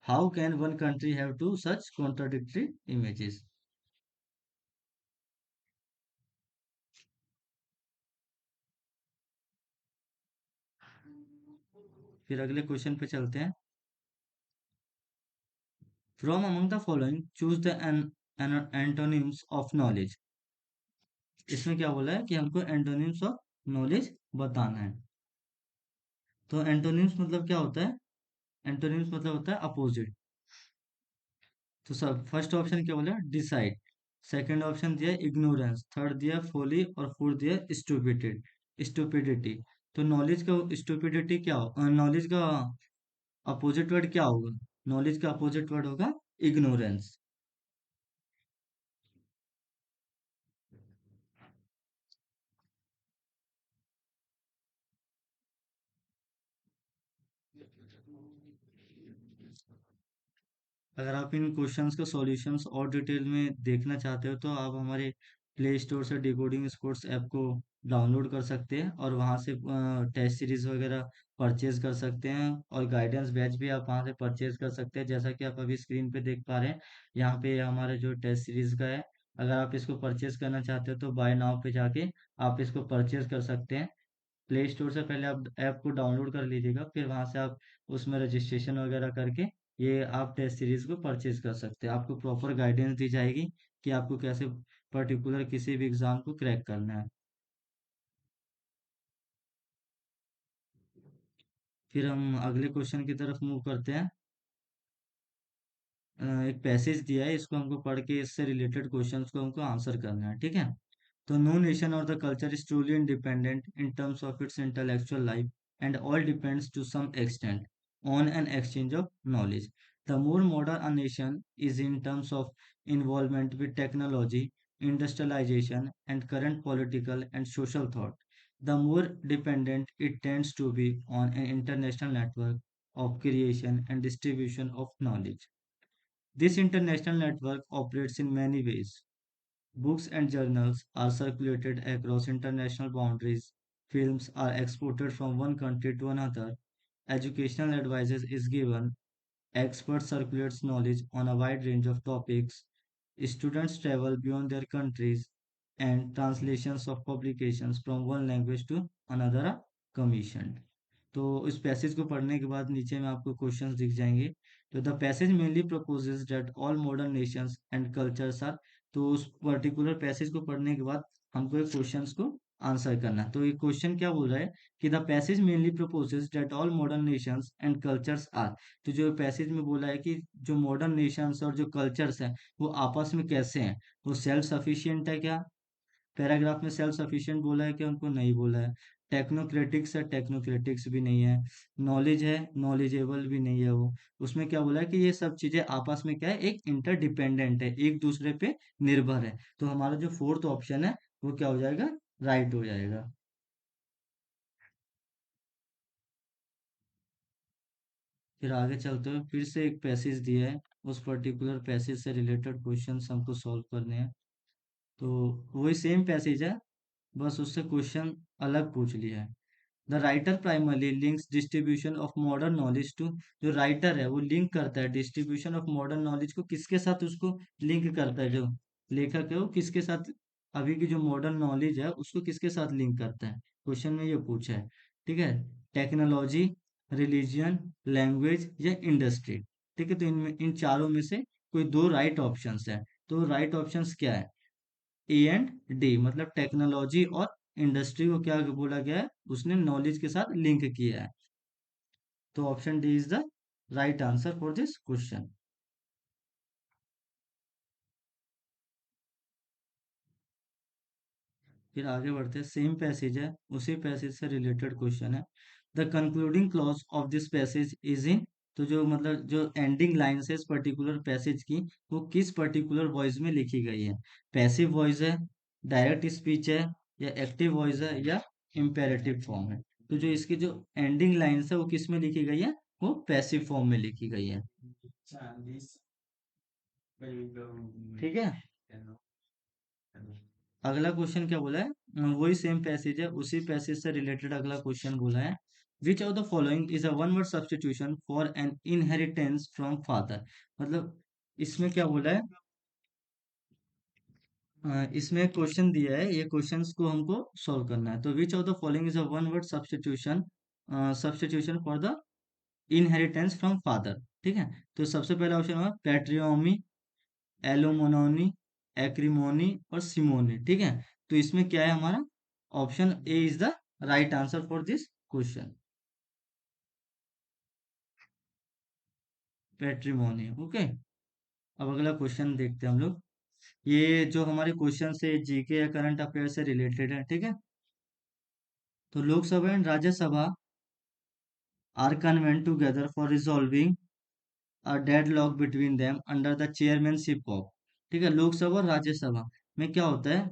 How can one country have two such contradictory images. फिर अगले क्वेश्चन पे चलते हैं। From among the following choose the antonyms of knowledge. इसमें क्या बोला है कि हमको एंटोनिम्स ऑफ नॉलेज बताना है। तो एंटोनिम्स मतलब क्या होता है, एंटोनिम्स मतलब होता है अपोजिट। तो सब फर्स्ट ऑप्शन क्या बोला, डिसाइड। सेकंड ऑप्शन दिया इग्नोरेंस, थर्ड दिया फोली और फोर्थ दिया स्टूपिडिटी स्टूपिडिटी। तो नॉलेज का स्टूपिडिटी क्या हो, नॉलेज का अपोजिट वर्ड क्या होगा, नॉलेज का अपोजिट वर्ड होगा इग्नोरेंस। अगर आप इन क्वेश्चंस का सॉल्यूशंस और डिटेल में देखना चाहते हो तो आप हमारे प्ले स्टोर से डिकोडिंग स्कोर्स ऐप को डाउनलोड कर सकते हैं और वहाँ से टेस्ट सीरीज वगैरह परचेज कर सकते हैं, और गाइडेंस बैच भी आप वहाँ से परचेज कर सकते हैं। जैसा कि आप अभी स्क्रीन पे देख पा रहे हैं, यहाँ पे हमारे जो टेस्ट सीरीज का है, अगर आप इसको परचेज करना चाहते हो तो बाय नाउ पे जाके आप इसको परचेज कर सकते हैं। प्ले स्टोर से पहले आप ऐप को डाउनलोड कर लीजिएगा, फिर वहां से आप उसमें रजिस्ट्रेशन वगैरह करके ये आप टेस्ट सीरीज को परचेज कर सकते हैं। आपको प्रॉपर गाइडेंस दी जाएगी कि आपको कैसे पर्टिकुलर किसी भी एग्जाम को क्रैक करना है। फिर हम अगले क्वेश्चन की तरफ मूव करते हैं। एक पैसेज दिया है, इसको हमको पढ़ के इससे रिलेटेड क्वेश्चंस को हमको आंसर करना है। ठीक है, तो no nation or the culture is truly independent in terms of its intellectual life, and all depends to some extent on an exchange of knowledge. The more modern a nation is in terms of involvement with technology, industrialization, and current political and social thought, the more dependent it tends to be on an international network of creation and distribution of knowledge. This international network operates in many ways. Books and journals are circulated across international boundaries. Films are exported from one country to another. Educational advice is given. Experts circulates knowledge on a wide range of topics. Students travel beyond their countries, and translations of publications from one language to another are commissioned. तो इस पैसेज को पढ़ने के बाद नीचे में आपको क्वेश्चंस दिख जाएंगे। तो the passage mainly proposes that all modern nations and cultures are. तो उस पर्टिकुलर पैसेज को पढ़ने के बाद हमको एक क्वेश्चंस को आंसर करना है। तो ये क्वेश्चन क्या बोल रहा है कि the passage mainly proposes that all modern nations and cultures are. तो जो पैसेज में बोला है कि जो मॉडर्न नेशंस और जो कल्चर्स हैं वो आपस में कैसे हैं, वो सेल्फ सफिशिएंट है क्या? पैराग्राफ में सेल्फ सफिशिएंट बोला है कि उनको नहीं बोला है। टेक्नोक्रेटिक्स है, टेक्नोक्रेटिक्स भी नहीं है। नॉलेज है, नॉलेजेबल भी नहीं है वो। उसमें क्या बोला है कि ये सब चीजें आपस में क्या है, एक इंटरडिपेंडेंट है, एक दूसरे पे निर्भर है। तो हमारा जो फोर्थ ऑप्शन है वो क्या हो जाएगा, राइट हो जाएगा। फिर आगे चलते हुए फिर से एक पैसेज दिया है, उस पर्टिकुलर पैसेज से रिलेटेड क्वेश्चंस हमको सॉल्व करने हैं। तो वही सेम पैसेज है, बस उससे क्वेश्चन अलग पूछ लिया है। The writer primarily links distribution of modern knowledge to. जो राइटर है वो लिंक करता है डिस्ट्रीब्यूशन ऑफ मॉडर्न नॉलेज को, किसके साथ उसको लिंक करता है, जो लेखक है वो किसके साथ, अभी की जो मॉडर्न नॉलेज है उसको किसके साथ लिंक करता है, क्वेश्चन में ये पूछा है। ठीक है, टेक्नोलॉजी, रिलीजियन, लैंग्वेज या इंडस्ट्री। ठीक है, तो इनमें इन चारों में से कोई दो राइट ऑप्शंस है। तो राइट ऑप्शंस क्या है, ए एंड डी, मतलब टेक्नोलॉजी और इंडस्ट्री को क्या बोला गया है, उसने नॉलेज के साथ लिंक किया है। तो option D is the right answer for this question. फिर आगे बढ़ते हैं, सेम पैसेज है, उसी पैसेज से रिलेटेड क्वेश्चन है। The concluding clause of this passage is in. तो जो मतलब जो एंडिंग लाइन है इस पर्टिकुलर पैसेज की, वो किस पर्टिकुलर वॉइस में लिखी गई है? पैसिव वॉइस है, डायरेक्ट स्पीच है, या एक्टिव वॉइस है, या इम्पेरेटिव फॉर्म है? तो जो इसकी जो एंडिंग लाइन्स है वो किस में लिखी गई है, वो पैसिव फॉर्म में लिखी गई है। ठीक है, अगला क्वेश्चन क्या बोला है, वही सेम पैसेज है, उसी पैसेज से रिलेटेड अगला क्वेश्चन बोला है। Which of the following is a one word substitution for an inheritance from father. मतलब इसमें क्या बोला है, इसमें क्वेश्चन दिया है, ये क्वेश्चंस को हमको सॉल्व करना है। तो विच of the following is a one word substitution, substitution for the inheritance from father. ठीक है, तो सबसे पहला ऑप्शन होगा पैट्रियोमी, एलोमोनोनी, एक्रीमोनी और सिमोनी। ठीक है, तो इसमें क्या है हमारा, option A is the right answer for this question, patrimony. Okay, अब अगला क्वेश्चन देखते हैं हम लोग। ये जो हमारे क्वेश्चन से जीके या करंट अफेयर से रिलेटेड है। ठीक है, तो Lok Sabha and Rajya Sabha are convened together for resolving a deadlock between them under the chairmanship of. ठीक है, लोकसभा और राज्यसभा में क्या होता है,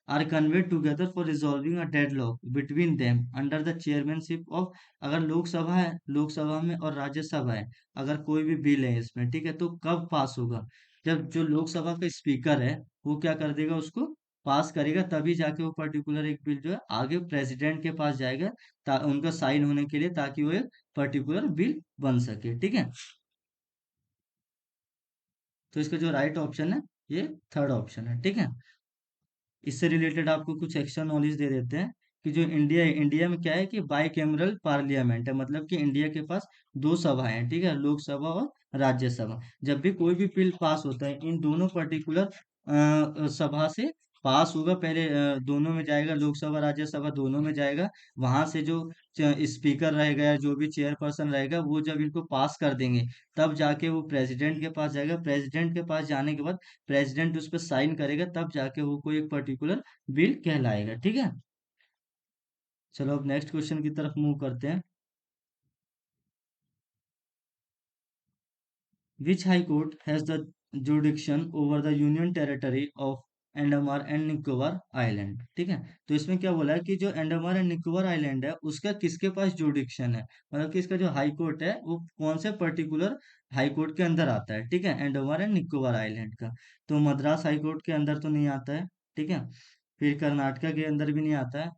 are convened together for resolving a deadlock between them under the chairmanship of. अगर लोकसभा है, लोकसभा में और राज्यसभा है, अगर कोई भी बिल है इसमें, ठीक है, तो कब पास होगा, जब जो लोकसभा का स्पीकर है वो क्या कर देगा, उसको पास करेगा, तभी जाके वो पर्टिकुलर एक बिल जो है आगे प्रेसिडेंट के पास जाएगा, उनका साइन होने के लिए, ताकि वो एक पर्टिकुलर बिल बन सके। ठीक है, तो इसका जो राइट ऑप्शन है ये थर्ड ऑप्शन है। ठीक है, इससे रिलेटेड आपको कुछ एक्स्ट्रा नॉलेज दे देते हैं कि जो इंडिया में क्या है कि बाई कैमरल पार्लियामेंट है, मतलब कि इंडिया के पास दो सभाएं हैं। ठीक है, लोकसभा और राज्यसभा। जब भी कोई भी बिल पास होता है इन दोनों पर्टिकुलर सभा से पास होगा, पहले दोनों में जाएगा, लोकसभा राज्यसभा दोनों में जाएगा। वहां से जो स्पीकर रहेगा या जो भी चेयरपर्सन रहेगा वो जब इनको पास कर देंगे, तब जाके वो प्रेसिडेंट के पास जाएगा। प्रेसिडेंट के पास जाने के बाद प्रेसिडेंट उस पर साइन करेगा, तब जाके वो कोई एक पर्टिकुलर बिल कहलाएगा। ठीक है, चलो अब नेक्स्ट क्वेश्चन की तरफ मूव करते हैं। Which high court has the jurisdiction over the union territory of Andaman and Nicobar island. ठीक है, तो इसमें क्या बोला है कि जो अंडमान एंड निकोबार आइलैंड है उसका किसके पास जुडिक्शन है, मतलब कि इसका जो हाई कोर्ट है वो कौन से पर्टिकुलर हाई कोर्ट के अंदर आता है। ठीक है, अंडमान एंड निकोबार आइलैंड का, तो मद्रास हाई कोर्ट के अंदर तो नहीं आता है। ठीक है, फिर कर्नाटका के अंदर भी नहीं आता है।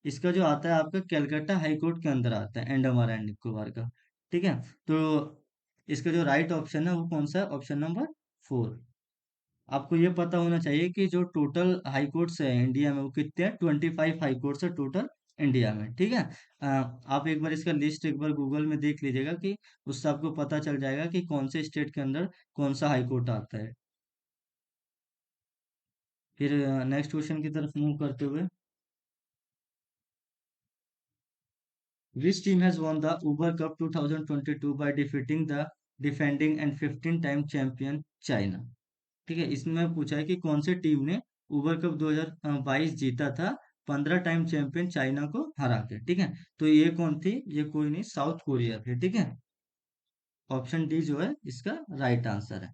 इसका जो आता है आपका कैलकाटा हाई कोर्ट के अंदर आता है अंडमान एंड निकोबार का। ठीक है, तो इसका जो राइट ऑप्शन है वो कौन सा है, ऑप्शन नंबर फोर। आपको ये पता होना चाहिए कि जो टोटल हाई कोर्ट्स है इंडिया में वो कितने हैं, 25 हाई कोर्ट्स है टोटल इंडिया में, ठीक है। आप एक बार इसका लिस्ट एक बार गूगल में देख लीजिएगा कि उससे आपको पता चल जाएगा कि कौन से स्टेट के अंदर कौन सा हाई कोर्ट आता है। फिर नेक्स्ट क्वेश्चन की तरफ मूव करते हुए, which team has won the Uber Cup 2022 by defeating the defending and 15 time champion China. ठीक है, इसमें पूछा है कि कौन सी टीम ने उबर कप 2022 जीता था 15 टाइम चैंपियन चाइना को हरा के, ठीक है। तो ये कौन थी? ये कोई नहीं, साउथ कोरिया थी, ठीक है। ऑप्शन डी जो है इसका राइट आंसर है।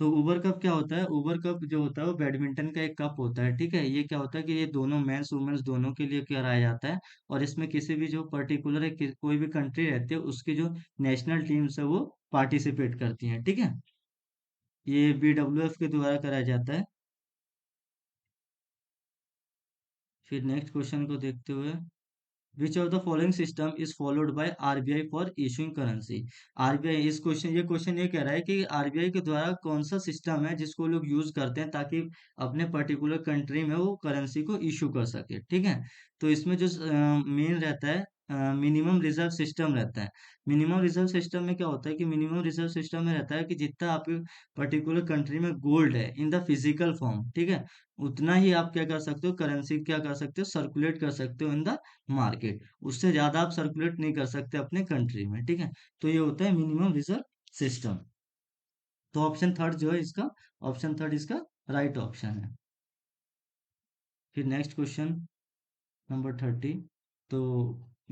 तो उबर कप क्या होता है? उबर कप जो होता है वो बैडमिंटन का एक कप होता है, ठीक है। ये क्या होता है कि ये दोनों मेंस वुमेन्स दोनों के लिए कराया जाता है। और इसमें किसी भी जो पर्टिकुलर कोई भी कंट्री रहती है उसकी जो नेशनल टीम्स है वो पार्टिसिपेट करती हैं, ठीक है। ये BWF के द्वारा कराया जाता है। फिर नेक्स्ट क्वेश्चन को देखते हुए, विच of the following system is followed by RBI for issuing currency. RBI, इस क्वेश्चन, ये क्वेश्चन ये कह रहा है कि आरबीआई के द्वारा कौन सा सिस्टम है जिसको लोग यूज करते हैं ताकि अपने पर्टिकुलर कंट्री में वो करेंसी को इशू कर सके, ठीक है। तो इसमें जो मेन रहता है, मिनिमम रिजर्व सिस्टम रहता है। मिनिमम रिजर्व सिस्टम में क्या होता है कि मिनिमम रिजर्व सिस्टम में रहता है कि जितना आपके पर्टिकुलर कंट्री में गोल्ड है इन द फिजिकल फॉर्म, ठीक है, उतना ही आप क्या कर सकते हो, करेंसी क्या कर सकते हो, सर्कुलेट कर सकते हो इन द मार्केट। उससे ज्यादा आप सर्कुलेट नहीं कर सकते अपने कंट्री में, ठीक है। तो ये होता है मिनिमम रिजर्व सिस्टम। तो ऑप्शन थर्ड जो है इसका, ऑप्शन थर्ड इसका राइट ऑप्शन है। फिर नेक्स्ट क्वेश्चन नंबर 30। तो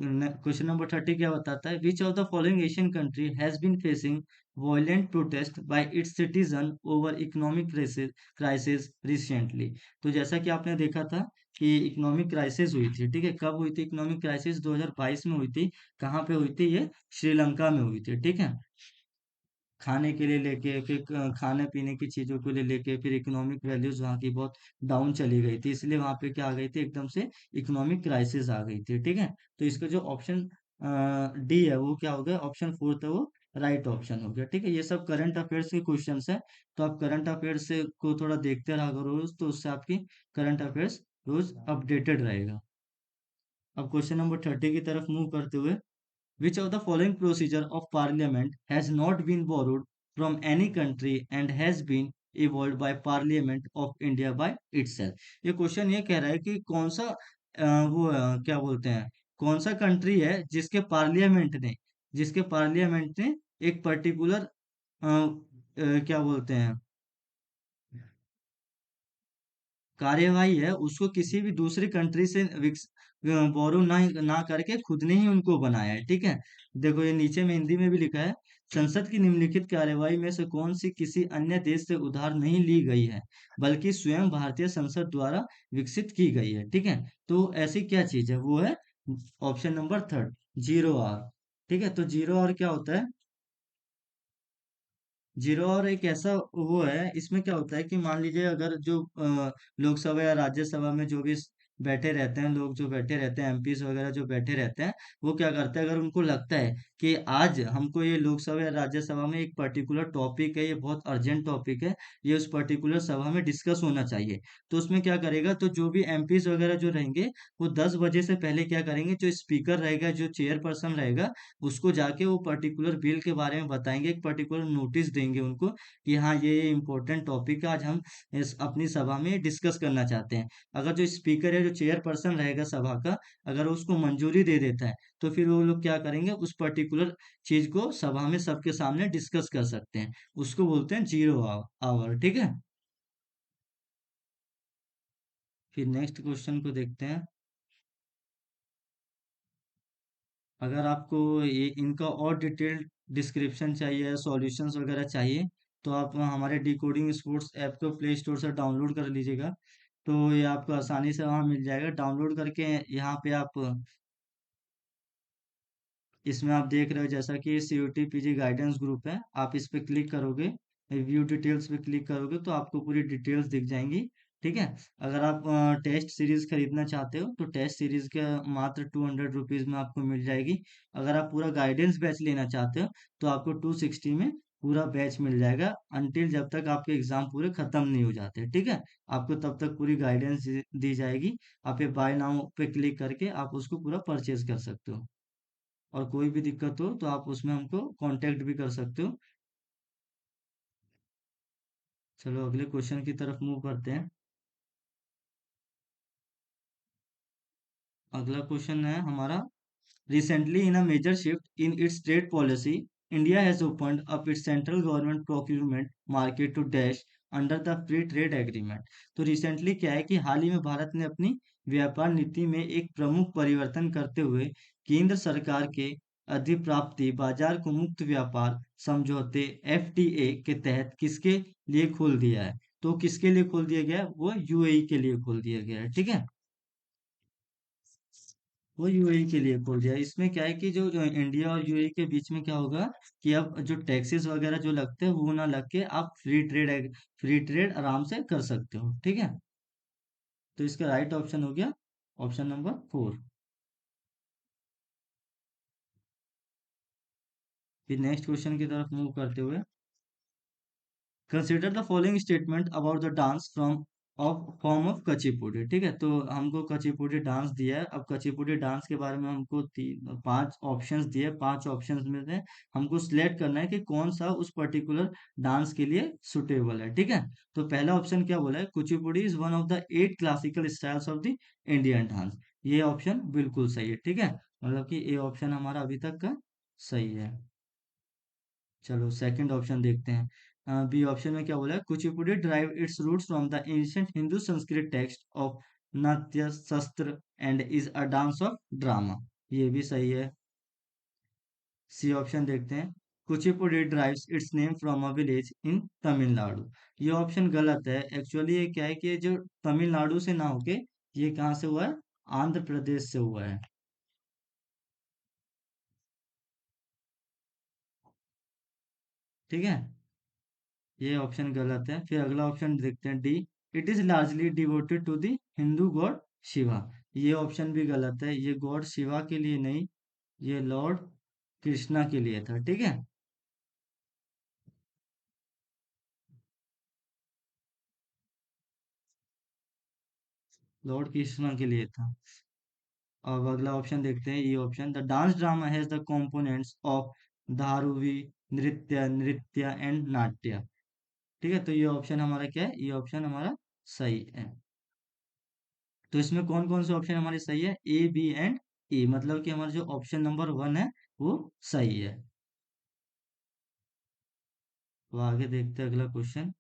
क्वेश्चन नंबर 30 क्या बताता है? Which of the following Asian country has been facing violent protest by its citizen over economic crisis recently. तो जैसा कि आपने देखा था कि इकोनॉमिक क्राइसिस हुई थी, ठीक है। कब हुई थी इकोनॉमिक क्राइसिस? 2022 में हुई थी। कहाँ पे हुई थी? ये श्रीलंका में हुई थी, ठीक है। खाने के लिए लेके, फिर खाने पीने की चीजों को ले लेके, फिर इकोनॉमिक वैल्यूज वहाँ की बहुत डाउन चली गई थी, इसलिए वहाँ पे क्या आ गई थी, एकदम से इकोनॉमिक क्राइसिस आ गई थी, ठीक है। तो इसका जो ऑप्शन डी है वो क्या हो गया? ऑप्शन फोर्थ है वो राइट ऑप्शन हो गया, ठीक है। ये सब करंट अफेयर्स के क्वेश्चंस है। तो आप करंट अफेयर्स से को थोड़ा देखते रहा करो रोज, तो उससे आपकी करंट अफेयर्स रोज अपडेटेड रहेगा। अब क्वेश्चन नंबर 30 की तरफ मूव करते हुए, which of the following procedure of parliament has not been borrowed from any country and has been evolved by parliament of India by itself। ये क्वेश्चन ये कह रहा है कि कौन सा क्या बोलते हैं, कौन सा कंट्री है जिसके पार्लियामेंट ने एक पर्टिकुलर क्या बोलते हैं, कार्यवाही है उसको किसी भी दूसरी कंट्री से बोरो ना करके खुद ने ही उनको बनाया है, ठीक है। देखो ये नीचे में हिंदी में भी लिखा है, संसद की निम्नलिखित कार्यवाही में से कौन सी किसी अन्य देश से उधार नहीं ली गई है बल्कि स्वयं भारतीय संसद द्वारा विकसित की गई है, ठीक है। तो ऐसी क्या चीज है? वो है option number third, zero hour, ठीक है। तो जीरो आर क्या होता है? जीरो और एक ऐसा वो है, इसमें क्या होता है कि मान लीजिए अगर जो लोकसभा या राज्यसभा में जो भी बैठे रहते हैं लोग, जो बैठे रहते हैं एमपीज वगैरह जो बैठे रहते हैं, वो क्या करते हैं, अगर उनको लगता है कि आज हमको ये लोकसभा या राज्यसभा में एक पर्टिकुलर टॉपिक है, ये बहुत अर्जेंट टॉपिक है, ये उस पर्टिकुलर सभा में डिस्कस होना चाहिए, तो उसमें क्या करेगा, तो जो भी एमपीज वगैरह जो रहेंगे वो 10 बजे से पहले क्या करेंगे, जो स्पीकर रहेगा, जो चेयरपर्सन रहेगा, उसको जाके वो पर्टिकुलर बिल के बारे में बताएंगे, एक पर्टिकुलर नोटिस देंगे उनको कि हाँ ये इम्पोर्टेंट टॉपिक आज हम इस अपनी सभा में डिस्कस करना चाहते हैं। अगर जो स्पीकर है, जो चेयरपर्सन रहेगा सभा का, अगर उसको मंजूरी दे देता है, तो फिर वो लोग क्या करेंगे, उस पर्टिकुलर चीज को सभा में सबके सामने डिस्कस कर सकते हैं। उसको बोलते हैं जीरो आवर, ठीक है। फिर नेक्स्ट क्वेश्चन को देखते हैं। अगर आपको ये इनका और डिटेल्ड डिस्क्रिप्शन चाहिए, सॉल्यूशंस वगैरह चाहिए, तो आप हमारे डिकोडिंग स्पोर्ट्स ऐप को प्ले स्टोर से डाउनलोड कर लीजिएगा। तो ये आपको आसानी से वहाँ मिल जाएगा, डाउनलोड करके यहाँ पे आप, इसमें आप देख रहे हो जैसा कि CUT PG गाइडेंस ग्रुप है, आप इस पे क्लिक करोगे, व्यू डिटेल्स पे क्लिक करोगे तो आपको पूरी डिटेल्स दिख जाएंगी, ठीक है। अगर आप टेस्ट सीरीज खरीदना चाहते हो तो टेस्ट सीरीज के मात्र 200 रुपीज में आपको मिल जाएगी। अगर आप पूरा गाइडेंस बैच लेना चाहते हो तो आपको 260 में पूरा बैच मिल जाएगा, अनटिल जब तक आपके एग्जाम पूरे खत्म नहीं हो जाते, ठीक है। आपको तब तक पूरी गाइडेंस दी जाएगी। आप ये बाय नाउ पे क्लिक करके आप उसको पूरा परचेज कर सकते हो। और कोई भी दिक्कत हो तो आप उसमें हमको कांटेक्ट भी कर सकते हो। चलो अगले क्वेश्चन की तरफ मूव करते हैं। अगला क्वेश्चन है हमारा, recently in a major shift in its trade policy, India has opened up its central government procurement market to dash under the free trade agreement। तो रिसेंटली क्या है कि हाल ही में भारत ने अपनी व्यापार नीति में एक प्रमुख परिवर्तन करते हुए केंद्र सरकार के अधिप्राप्ति बाजार को मुक्त व्यापार समझौते एफटीए के तहत किसके लिए खोल दिया है। तो किसके लिए खोल दिया गया है, वो यूएई के लिए खोल दिया गया है, ठीक है। वो यूएई के लिए खोल दिया। इसमें क्या है कि जो इंडिया और यूएई के बीच में क्या होगा कि अब जो टैक्सेस वगैरह जो लगते हैं वो ना लग के आप फ्री ट्रेड आराम से कर सकते हो, ठीक है। तो इसका राइट ऑप्शन हो गया ऑप्शन नंबर 4। फिर नेक्स्ट क्वेश्चन की तरफ मूव करते हुए, consider the following statement about the dance from of form of Kuchipudi. ठीक है, तो हमको कचिपुड़ी डांस दिया है। अब कचिपुड़ी डांस के बारे में हमको तीन पांच ऑप्शंस दिए, पांच ऑप्शंस में से हमको सिलेक्ट करना है कि कौन सा उस पर्टिकुलर डांस के लिए सुटेबल है, ठीक है। तो पहला ऑप्शन क्या बोला है, Kuchipudi is one of the 8 classical styles of the Indian dance. ये ऑप्शन बिल्कुल सही है, ठीक है। मतलब कि ये ऑप्शन हमारा अभी तक का सही है। चलो सेकंड ऑप्शन देखते हैं। बी ऑप्शन में क्या बोला है, Kuchipudi drive its roots from the ancient Hindu Sanskrit text of Natya Shastra and is a dance of drama. ये भी सही है। सी ऑप्शन देखते हैं, Kuchipudi drives its name from a village in Tamil Nadu. ये ऑप्शन गलत है। एक्चुअली ये क्या है कि ये जो तमिलनाडु से ना होके ये कहाँ से हुआ है, आंध्र प्रदेश से हुआ है, ठीक है। ये ऑप्शन गलत है। फिर अगला ऑप्शन देखते हैं, D, it is largely devoted to the Hindu god Shiva. ये ऑप्शन भी गलत है, ये गॉड शिवा के लिए नहीं, ये लॉर्ड कृष्णा के लिए था, ठीक है। लॉर्ड कृष्णा के लिए था। अब अगला ऑप्शन देखते हैं, ये option, the dance drama has the components of daruvu nritya nritya and नाट्य। ठीक है, तो ये ऑप्शन हमारा क्या है, ये ऑप्शन हमारा सही है। तो इसमें कौन कौन से ऑप्शन हमारे सही है, ए बी एंड ए, मतलब कि हमारा जो ऑप्शन नंबर 1 है वो सही है। तो आगे देखते हैं अगला question,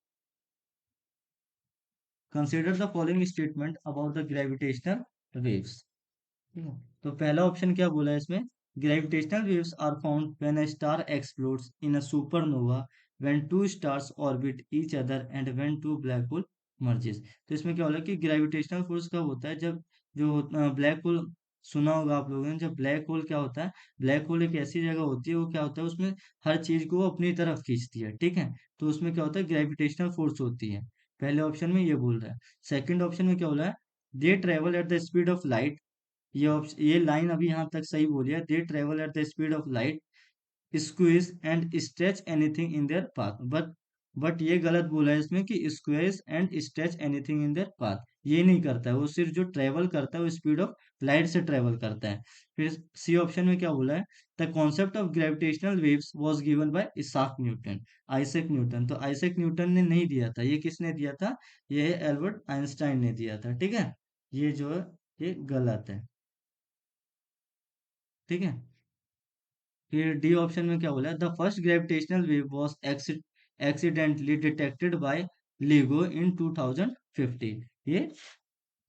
consider the following statement about the gravitational waves. ठीक है, तो पहला ऑप्शन क्या बोला है इसमें, gravitational waves are found when a star explodes in a supernova, when two stars orbit each other and when two black hole merges. तो इसमें क्या बोला कि ग्रेविटेशनल फोर्स कब होता है, जब जो ब्लैक होल, सुना होगा आप लोगों ने, जब ब्लैक होल क्या होता है, ब्लैक होल एक ऐसी जगह होती है, वो क्या होता है उसमें हर चीज को वो अपनी तरफ खींचती है, ठीक है। तो उसमें क्या होता है, ग्रेविटेशनल फोर्स होती है। पहले ऑप्शन में ये बोल रहा है। सेकंड ऑप्शन में क्या बोला है, they travel at the speed of light. ये लाइन अभी यहाँ तक सही बोली है, they travel at the speed of light, squeeze and stretch anything in their path. But ये गलत बोला है इसमें कि squeeze and stretch anything in their path, ये नहीं करता है। वो सिर्फ जो ट्रेवल करता है वो स्पीड ऑफ लाइट से ट्रेवल करता है। फिर सी ऑप्शन में क्या बोला है, the concept of gravitational waves was given by Isaac Newton. Isaac Newton, तो आइजैक न्यूटन ने नहीं दिया था, ये किसने दिया था, ये एल्बर्ट आइंस्टाइन ने दिया था, ठीक है। ये जो है ये गलत है, ठीक है। फिर डी ऑप्शन में क्या बोला है, the first gravitational wave was accidentally detected by LIGO in 2015। ये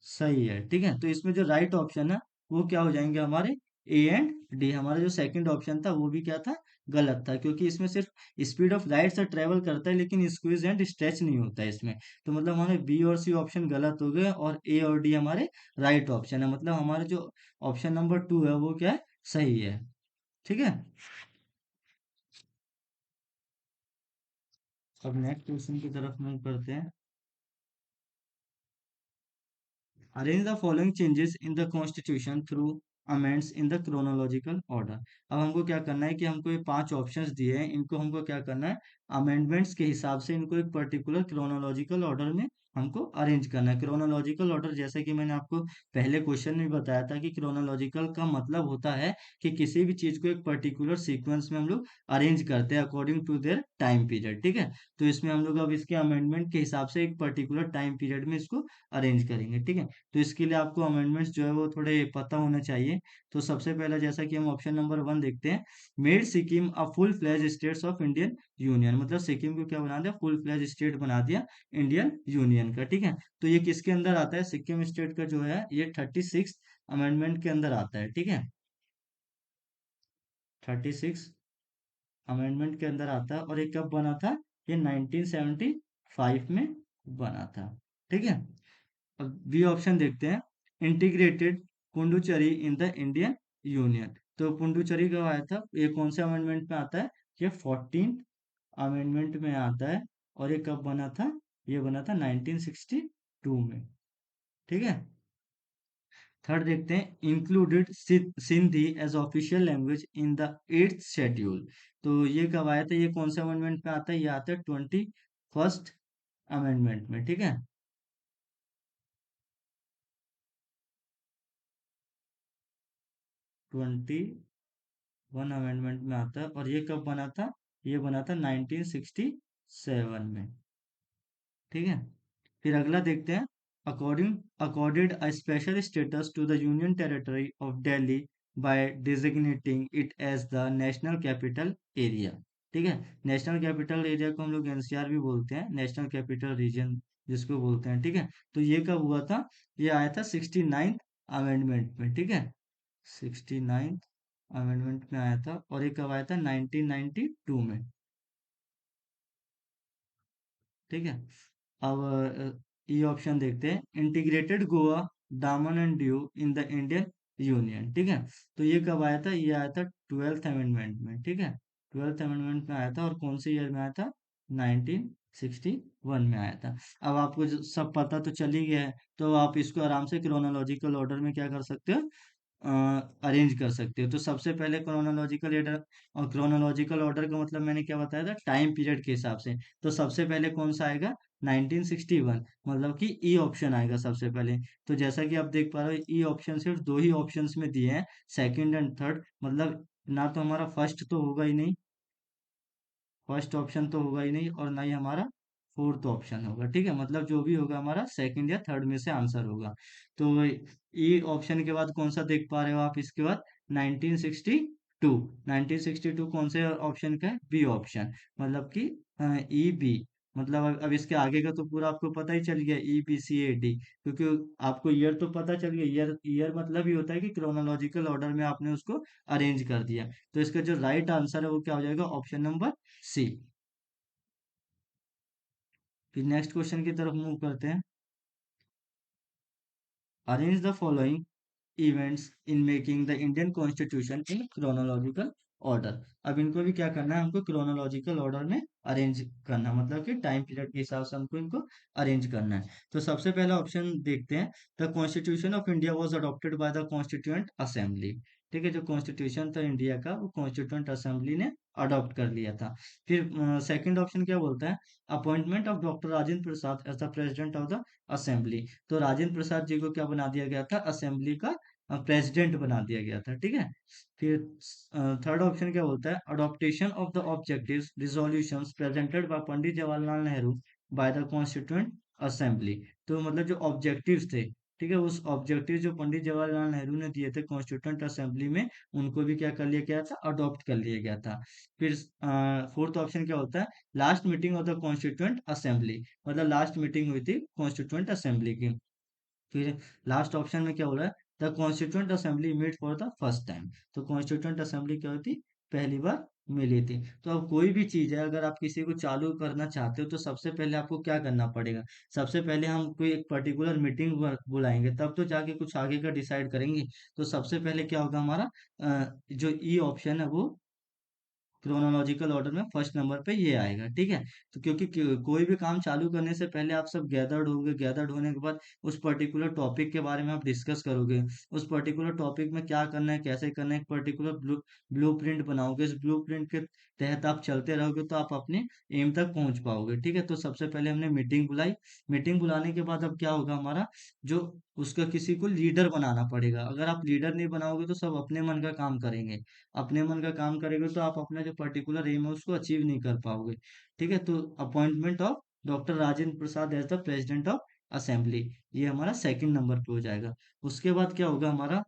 सही है, ठीक है। तो इसमें जो राइट ऑप्शन है वो क्या हो जाएंगे हमारे, ए एंड डी। हमारा जो सेकंड ऑप्शन था वो भी क्या था, गलत था, क्योंकि इसमें सिर्फ स्पीड ऑफ लाइट से ट्रेवल करता है लेकिन स्क्वीज एंड स्ट्रेच नहीं होता है इसमें। तो मतलब हमारे बी और सी ऑप्शन गलत हो गए और ए और डी हमारे राइट ऑप्शन है। मतलब हमारे जो ऑप्शन नंबर 2 है वो क्या है, सही है, ठीक है। अब नेक्स्ट क्वेश्चन की तरफ मूव करते हैं, arrange the following changes in the constitution through amends in the chronological order. अब हमको क्या करना है कि हमको ये पांच ऑप्शंस दिए हैं, इनको हमको क्या करना है, अमेंडमेंट्स के हिसाब से इनको एक पर्टिकुलर क्रोनोलॉजिकल ऑर्डर में हमको अरेंज करना है। क्रोनोलॉजिकल ऑर्डर जैसे कि मैंने आपको पहले क्वेश्चन में बताया था कि क्रोनोलॉजिकल का मतलब होता है कि किसी भी चीज को एक पर्टिकुलर सीक्वेंस में हम लोग अरेंज करते हैं according to their time period, ठीक है। तो इसमें हम लोग अब इसके अमेंडमेंट के हिसाब से एक पर्टिकुलर टाइम पीरियड में इसको अरेंज करेंगे, ठीक है। तो इसके लिए आपको अमेंडमेंट्स जो है वो थोड़े पता होना चाहिए। तो सबसे पहला जैसा कि हम ऑप्शन नंबर 1 देखते हैं, made Sikkim a full fledge states of Indian union, मतलब सिक्किम को क्या बना दिया, फुल फ्लैज स्टेट बना दिया इंडियन यूनियन का, ठीक है। तो ये किसके अंदर आता है, सिक्किम स्टेट का जो है ये 36 अमेंडमेंट के अंदर आता है, ठीक है। 36 अमेंडमेंट के अंदर आता है और ये कब बना था, ये 1975 में बना था, ठीक है। अब बी ऑप्शन देखते हैं, integrated Puducherry in the Indian union. तो पुडुचेरी कब आया था, ये कौन से अमेंडमेंट में आता है, ये 14 अमेंडमेंट में आता है। और ये कब बना था, ये बना था 1962 में, ठीक है। थर्ड देखते हैं, included Sindhi as official language in the 8th schedule. तो ये कब आया था, ये कौन से अमेंडमेंट में आता है, ये आता है 21st अमेंडमेंट में, ठीक है। 21 अमेंडमेंट में आता है और ये कब बना था, ये बना था 1967 में, ठीक है। फिर अगला देखते हैं, according accorded a special status to the union territory of Delhi by designating it as the national capital area, ठीक है। नेशनल कैपिटल एरिया को हम लोग एनसीआर भी बोलते हैं, नेशनल कैपिटल रीजन जिसको बोलते हैं, ठीक है। तो ये कब हुआ था, ये आया था 69th अमेंडमेंट में, ठीक है। 69th अमेंडमेंट में आया था और ये कब आया था, 1992 में, ठीक है। अब ये ऑप्शन देखते हैं, इंटीग्रेटेड गोवा दामन and due in the Indian union, ठीक है। तो ये कब आया था, ये आया था 12th अमेंडमेंट में, ठीक है। 12th अमेंडमेंट में आया था और कौन से ईयर में आया था, 1961 में आया था। अब आपको सब पता तो चल ही गया है, तो आप इसको आराम से क्रोनोलॉजिकल ऑर्डर में क्या कर सकते हो, अरेंज कर सकते हो। तो सबसे पहले क्रोनोलॉजिकल ऑर्डर, और क्रोनोलॉजिकल ऑर्डर का मतलब मैंने क्या बताया था, टाइम पीरियड के हिसाब से। तो सबसे पहले कौन सा आएगा, 1961, मतलब कि ई ऑप्शन आएगा सबसे पहले। तो जैसा कि आप देख पा रहे हो, ई ऑप्शन सिर्फ दो ही ऑप्शंस में दिए हैं, सेकंड एंड थर्ड, मतलब ना तो हमारा फर्स्ट तो होगा ही नहीं, फर्स्ट ऑप्शन तो होगा ही नहीं, और ना ही हमारा फोर्थ ऑप्शन होगा, ठीक है। मतलब जो भी होगा हमारा सेकंड या थर्ड में से आंसर होगा। तो ई ऑप्शन के बाद कौन सा देख पा रहे हो आप, इसके बाद 1962, 1962 कौन से ऑप्शन का है, बी ऑप्शन, मतलब कि ई बी, मतलब अब इसके आगे का तो पूरा आपको पता ही चल गया, E B C A D, क्योंकि आपको ईयर तो पता चल गया, ईयर ईयर मतलब ही होता है कि क्रोनोलॉजिकल ऑर्डर में आपने उसको अरेंज कर दिया। तो इसका जो राइट आंसर है वो क्या हो जाएगा, ऑप्शन नंबर सी। फिर नेक्स्ट क्वेश्चन की तरफ मूव करते हैं, arrange the following events in making the Indian constitution in chronological order. अब इनको भी क्या करना है, हमको क्रोनोलॉजिकल ऑर्डर में अरेंज करना, मतलब कि टाइम पीरियड के हिसाब से हमको इनको अरेंज करना है। तो सबसे पहला ऑप्शन देखते हैं, the constitution of India was adopted by the constituent assembly, ठीक है। जो कॉन्स्टिट्यूशन था इंडिया का वो कॉन्स्टिट्यूएंट असेंबली ने अडॉप्ट कर लिया था। फिर सेकंड ऑप्शन क्या बोलता है, appointment of doctor Rajendra Prasad as the president of the assembly. तो राजेंद्र प्रसाद जी को क्या बना दिया गया था, असेंबली का प्रेसिडेंट बना दिया गया था, ठीक है। फिर थर्ड ऑप्शन क्या बोलता है, adaptation of the objectives resolutions presented by Pandit Jawaharlal Nehru by the constituent assembly. तो मतलब जो ऑब्जेक्टिव्स थे, ठीक है, उस ऑब्जेक्टिव जो पंडित जवाहरलाल नेहरू ने दिए थे कॉन्स्टिट्यूएंट असेंबली में, उनको भी क्या कर लिया गया था, अडॉप्ट कर लिया गया था। फिर फोर्थ ऑप्शन क्या होता है, last meeting of the constituent assembly, मतलब लास्ट मीटिंग हुई थी कॉन्स्टिट्यूएंट असेंबली की। फिर लास्ट ऑप्शन में क्या हो रहा है, the constituent assembly meet for the first time. तो कॉन्स्टिट्यूएंट असेंबली क्या होती, पहली बार मिली थी। तो अब कोई भी चीज है, अगर आप किसी को चालू करना चाहते हो तो सबसे पहले आपको क्या करना पड़ेगा, सबसे पहले हम कोई एक पर्टिकुलर मीटिंग बुलाएंगे, तब तो जाके कुछ आगे का डिसाइड करेंगे। तो सबसे पहले क्या होगा हमारा, जो ई ऑप्शन है वो क्रोनोलॉजिकल ऑर्डर में फर्स्ट नंबर पे ये आएगा, ठीक है। तो क्योंकि कोई भी काम चालू करने से पहले आप सब गैदर्ड होगे, गैदर्ड होने के बाद उस पर्टिकुलर टॉपिक के बारे में आप डिस्कस करोगे, उस पर्टिकुलर टॉपिक में क्या करना है, कैसे करना है, एक पर्टिकुलर ब्लू प्रिंट बनाओगे, इस ब्लू प्रिंट के तहत आप चलते रहोगे तो आप अपने एम तक पहुंच पाओगे, ठीक है। तो सबसे पहले हमने मीटिंग बुलाई, मीटिंग बुलाने के बाद अब क्या होगा हमारा, जो उसका किसी को लीडर बनाना पड़ेगा। अगर आप लीडर नहीं बनाओगे तो सब अपने मन का काम करेंगे, अपने मन का काम करेंगे तो आप अपना जो पर्टिकुलर एम है उसको अचीव नहीं कर पाओगे, ठीक है। तो appointment of doctor Rajendra Prasad as the president of assembly, ये हमारा सेकंड नंबर पे हो जाएगा। उसके बाद क्या होगा हमारा,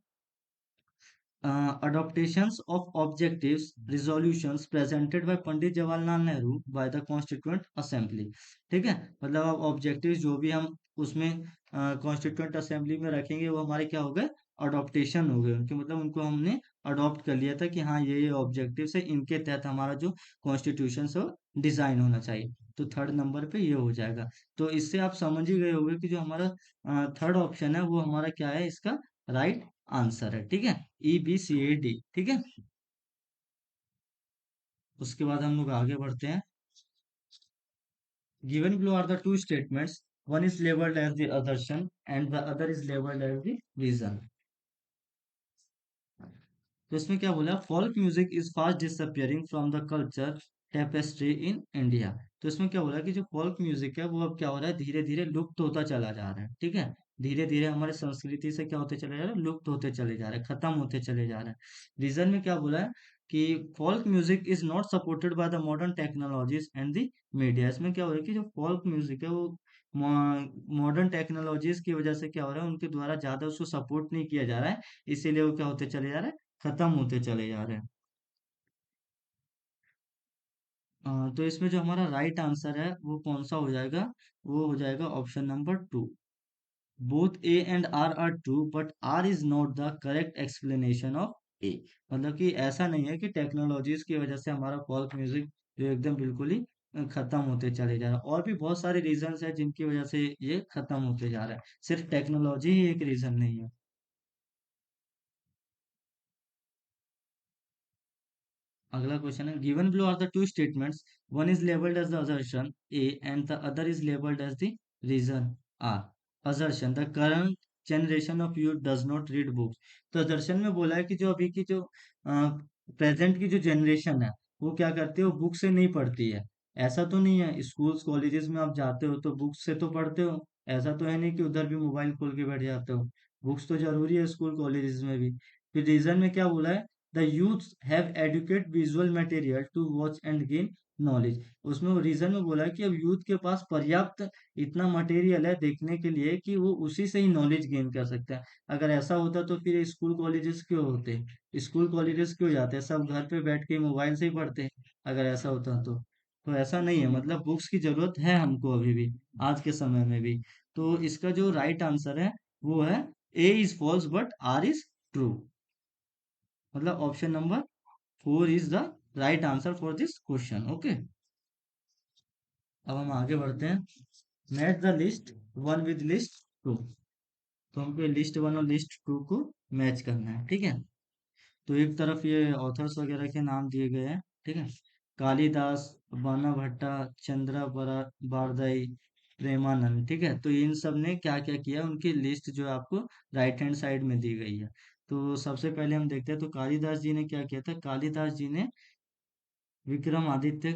adaptations of objectives resolutions presented by Pandit Jawaharlal Nehru by the constituent assembly, ठीक है। मतलब अब ऑब्जेक्टिव्स जो भी हम उसमें कॉन्स्टिट्यूंट असेंबली में रखेंगे वो हमारे क्या हो गए, अडॉप्टेशन हो गए उनके, मतलब उनको हमने अडॉप्ट कर लिया था कि हाँ ये ऑब्जेक्टिव्स है, इनके तहत हमारा जो कॉन्स्टिट्यूशन है डिजाइन होना चाहिए। तो थर्ड नंबर पे ये हो जाएगा। तो इससे आप समझ ही गए होंगे कि जो हमारा थर्ड ऑप्शन है वो हमारा क्या है, इसका राइट आंसर है, ठीक है। EBCAD, ठीक है। उसके बाद हम लोग आगे बढ़ते हैं। Given below are the two statements, one is labeled as the assertion and the other is labeled as the reason। तो इसमें क्या बोला, folk music is fast disappearing from the culture tapestry in India. तो इसमें क्या बोला कि जो फोल्क म्यूजिक है वो अब क्या हो रहा है, धीरे धीरे लुप्त होता चला जा रहा है, ठीक है। धीरे धीरे हमारे संस्कृति से क्या होते चले जा रहा है, लुप्त होते चले जा रहे हैं, खत्म होते चले जा रहे हैं। रीजन में क्या बोला है कि folk music is not supported by the modern technologies and the media. इसमें क्या हो रहा है कि जो फोल्क म्यूजिक है वो मॉडर्न टेक्नोलॉजीज की वजह से क्या हो रहा है, उनके द्वारा ज्यादा उसको सपोर्ट नहीं किया जा रहा है, इसीलिए वो क्या होते चले जा रहे हैं, खत्म होते चले जा रहे हैं। तो इसमें जो हमारा राइट आंसर है वो कौन सा हो जाएगा, वो हो जाएगा option number 2। Both A and R are true but R is not the correct explanation of A. मतलब कि ऐसा नहीं है कि टेक्नोलॉजीज की वजह से हमारा फोल्क म्यूजिक जो एकदम बिल्कुल ही खत्म होते चले जा रहा है, और भी बहुत सारे रीजंस है जिनकी वजह से ये खत्म होते जा रहा है, सिर्फ टेक्नोलॉजी ही एक रीजन नहीं है। अगला क्वेश्चन है, given below are the two statements, one is labelled as the assertion A and the other is labelled as the reason R. Assertion, the current generation of youth does not read books. तो असर्शन में बोला है कि जो अभी की जो प्रेजेंट की जो जनरेशन है वो क्या करती है, वो बुक से नहीं पढ़ती है। ऐसा तो नहीं है, स्कूल्स कॉलेजेस में आप जाते हो तो बुक्स से तो पढ़ते हो, ऐसा तो है नहीं कि उधर भी मोबाइल खोल के बैठ जाते हो। बुक्स तो जरूरी है स्कूल कॉलेजेस में भी। फिर रीजन में क्या बोला है, the youth have educate visual material to watch and gain knowledge. उसमें रीजन में बोला है कि अब यूथ के पास पर्याप्त इतना मटेरियल है देखने के लिए कि वो उसी से ही नॉलेज गेन कर सकता है। अगर ऐसा होता तो फिर स्कूल कॉलेजेस क्यों होते, स्कूल कॉलेजेस क्यों जाते, सब घर पे बैठ के मोबाइल से ही पढ़ते अगर ऐसा होता तो ऐसा नहीं है, मतलब बुक्स की जरूरत है हमको अभी भी, आज के समय में भी। तो इसका जो राइट आंसर है वो है A is false but R is true. मतलब option number 4 is the right answer for this question, okay. अब हम आगे बढ़ते हैं। Match the list one with list two. तो हमको लिस्ट वन और लिस्ट टू को मैच करना है, ठीक है। तो एक तरफ ये ऑथर्स वगैरह के नाम दिए गए हैं, ठीक है। कालिदास, बाना भट्टा, चंद्रा बारदाई, प्रेमानंद, ठीक है। तो इन सब ने क्या क्या किया, उनकी लिस्ट जो है आपको राइट हैंड साइड में दी गई है। तो सबसे पहले हम देखते हैं, तो कालिदास जी ने क्या किया था, कालिदास जी ने विक्रमादित्य,